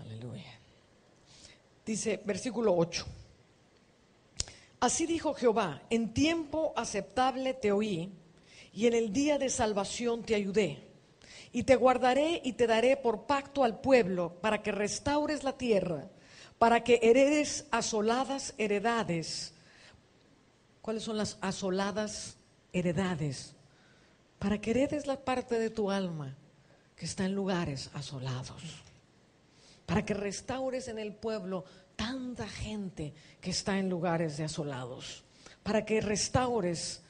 Aleluya. Dice, versículo 8. Así dijo Jehová, en tiempo aceptable te oí, y en el día de salvación te ayudé. Y te guardaré y te daré por pacto al pueblo, para que restaures la tierra, para que heredes asoladas heredades. ¿Cuáles son las asoladas heredades? Para que heredes la parte de tu alma que está en lugares asolados. Para que restaures en el pueblo tanta gente que está en lugares de asolados. Para que restaures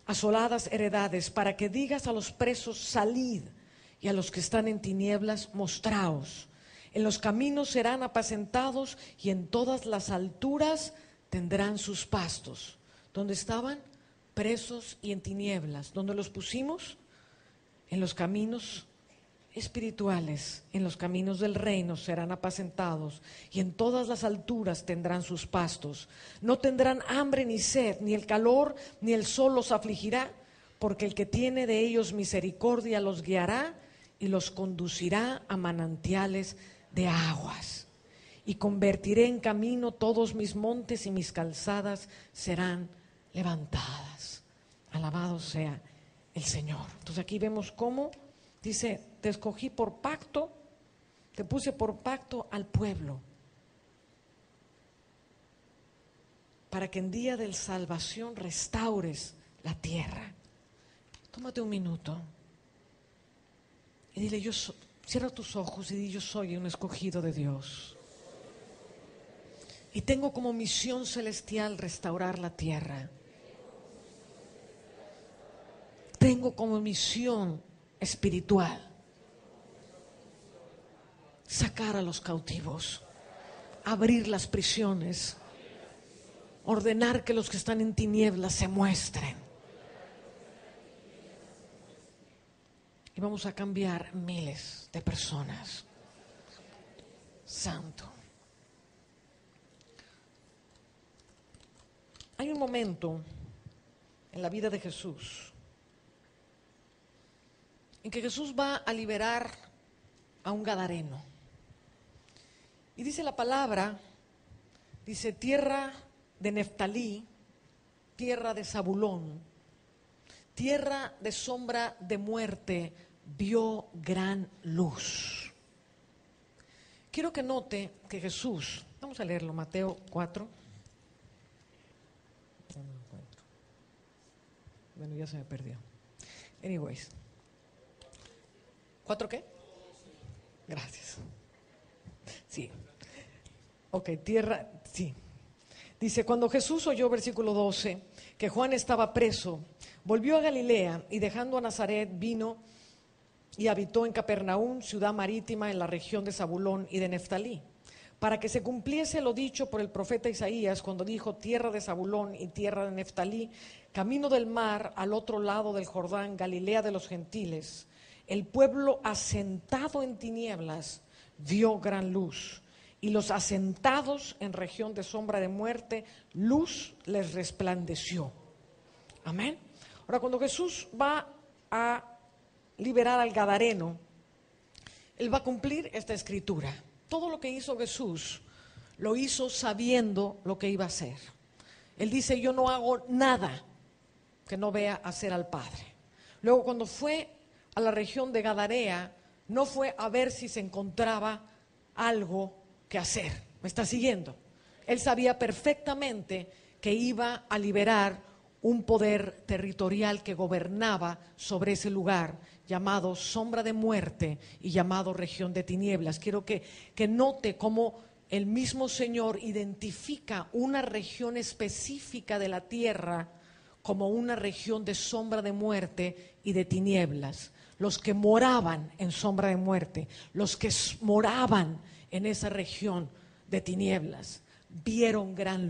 asoladas heredades, para que digas a los presos, salid, y a los que están en tinieblas, mostraos. En los caminos serán apacentados, y en todas las alturas tendrán sus pastos. ¿Dónde estaban? Presos y en tinieblas. ¿Dónde los pusimos? En los caminos espirituales, en los caminos del reino serán apacentados, y en todas las alturas tendrán sus pastos. No tendrán hambre ni sed, ni el calor ni el sol los afligirá, porque el que tiene de ellos misericordia los guiará y los conducirá a manantiales de aguas. Y convertiré en camino todos mis montes, y mis calzadas serán levantadas. Alabado sea el Señor. Entonces aquí vemos cómo dice: te escogí por pacto, te puse por pacto al pueblo, para que en día de salvación restaures la tierra. Tómate un minuto y dile: cierra tus ojos y di: yo soy un escogido de Dios. Y tengo como misión celestial restaurar la tierra. Tengo como misión espiritual sacar a los cautivos, abrir las prisiones, ordenar que los que están en tinieblas se muestren. Y vamos a cambiar miles de personas. Santo. Hay un momento en la vida de Jesús en que Jesús va a liberar a un gadareno. Y dice la palabra, dice: tierra de Neftalí, tierra de Zabulón, tierra de sombra de muerte, vio gran luz. Quiero que note que Jesús, vamos a leerlo, Mateo 4. No lo encuentro. Bueno, ya se me perdió. Anyways. ¿4 qué? Gracias. Sí. Ok, tierra, sí. Dice: cuando Jesús oyó, versículo 12, que Juan estaba preso, volvió a Galilea, y dejando a Nazaret vino y habitó en Capernaum, ciudad marítima en la región de Zabulón y de Neftalí, para que se cumpliese lo dicho por el profeta Isaías, cuando dijo: tierra de Zabulón y tierra de Neftalí, camino del mar, al otro lado del Jordán, Galilea de los gentiles. El pueblo asentado en tinieblas vio gran luz, y los asentados en región de sombra de muerte, luz les resplandeció. Amén. Ahora, cuando Jesús va a liberar al gadareno, él va a cumplir esta escritura. Todo lo que hizo Jesús, lo hizo sabiendo lo que iba a hacer. Él dice: yo no hago nada que no vea hacer al Padre. Luego, cuando fue a la región de Gadarea, no fue a ver si se encontraba algo que hacer. ¿Me está siguiendo? Él sabía perfectamente que iba a liberar un poder territorial que gobernaba sobre ese lugar llamado sombra de muerte y llamado región de tinieblas. Quiero que note cómo el mismo Señor identifica una región específica de la tierra como una región de sombra de muerte y de tinieblas. Los que moraban en sombra de muerte, los que moraban en esa región de tinieblas, vieron gran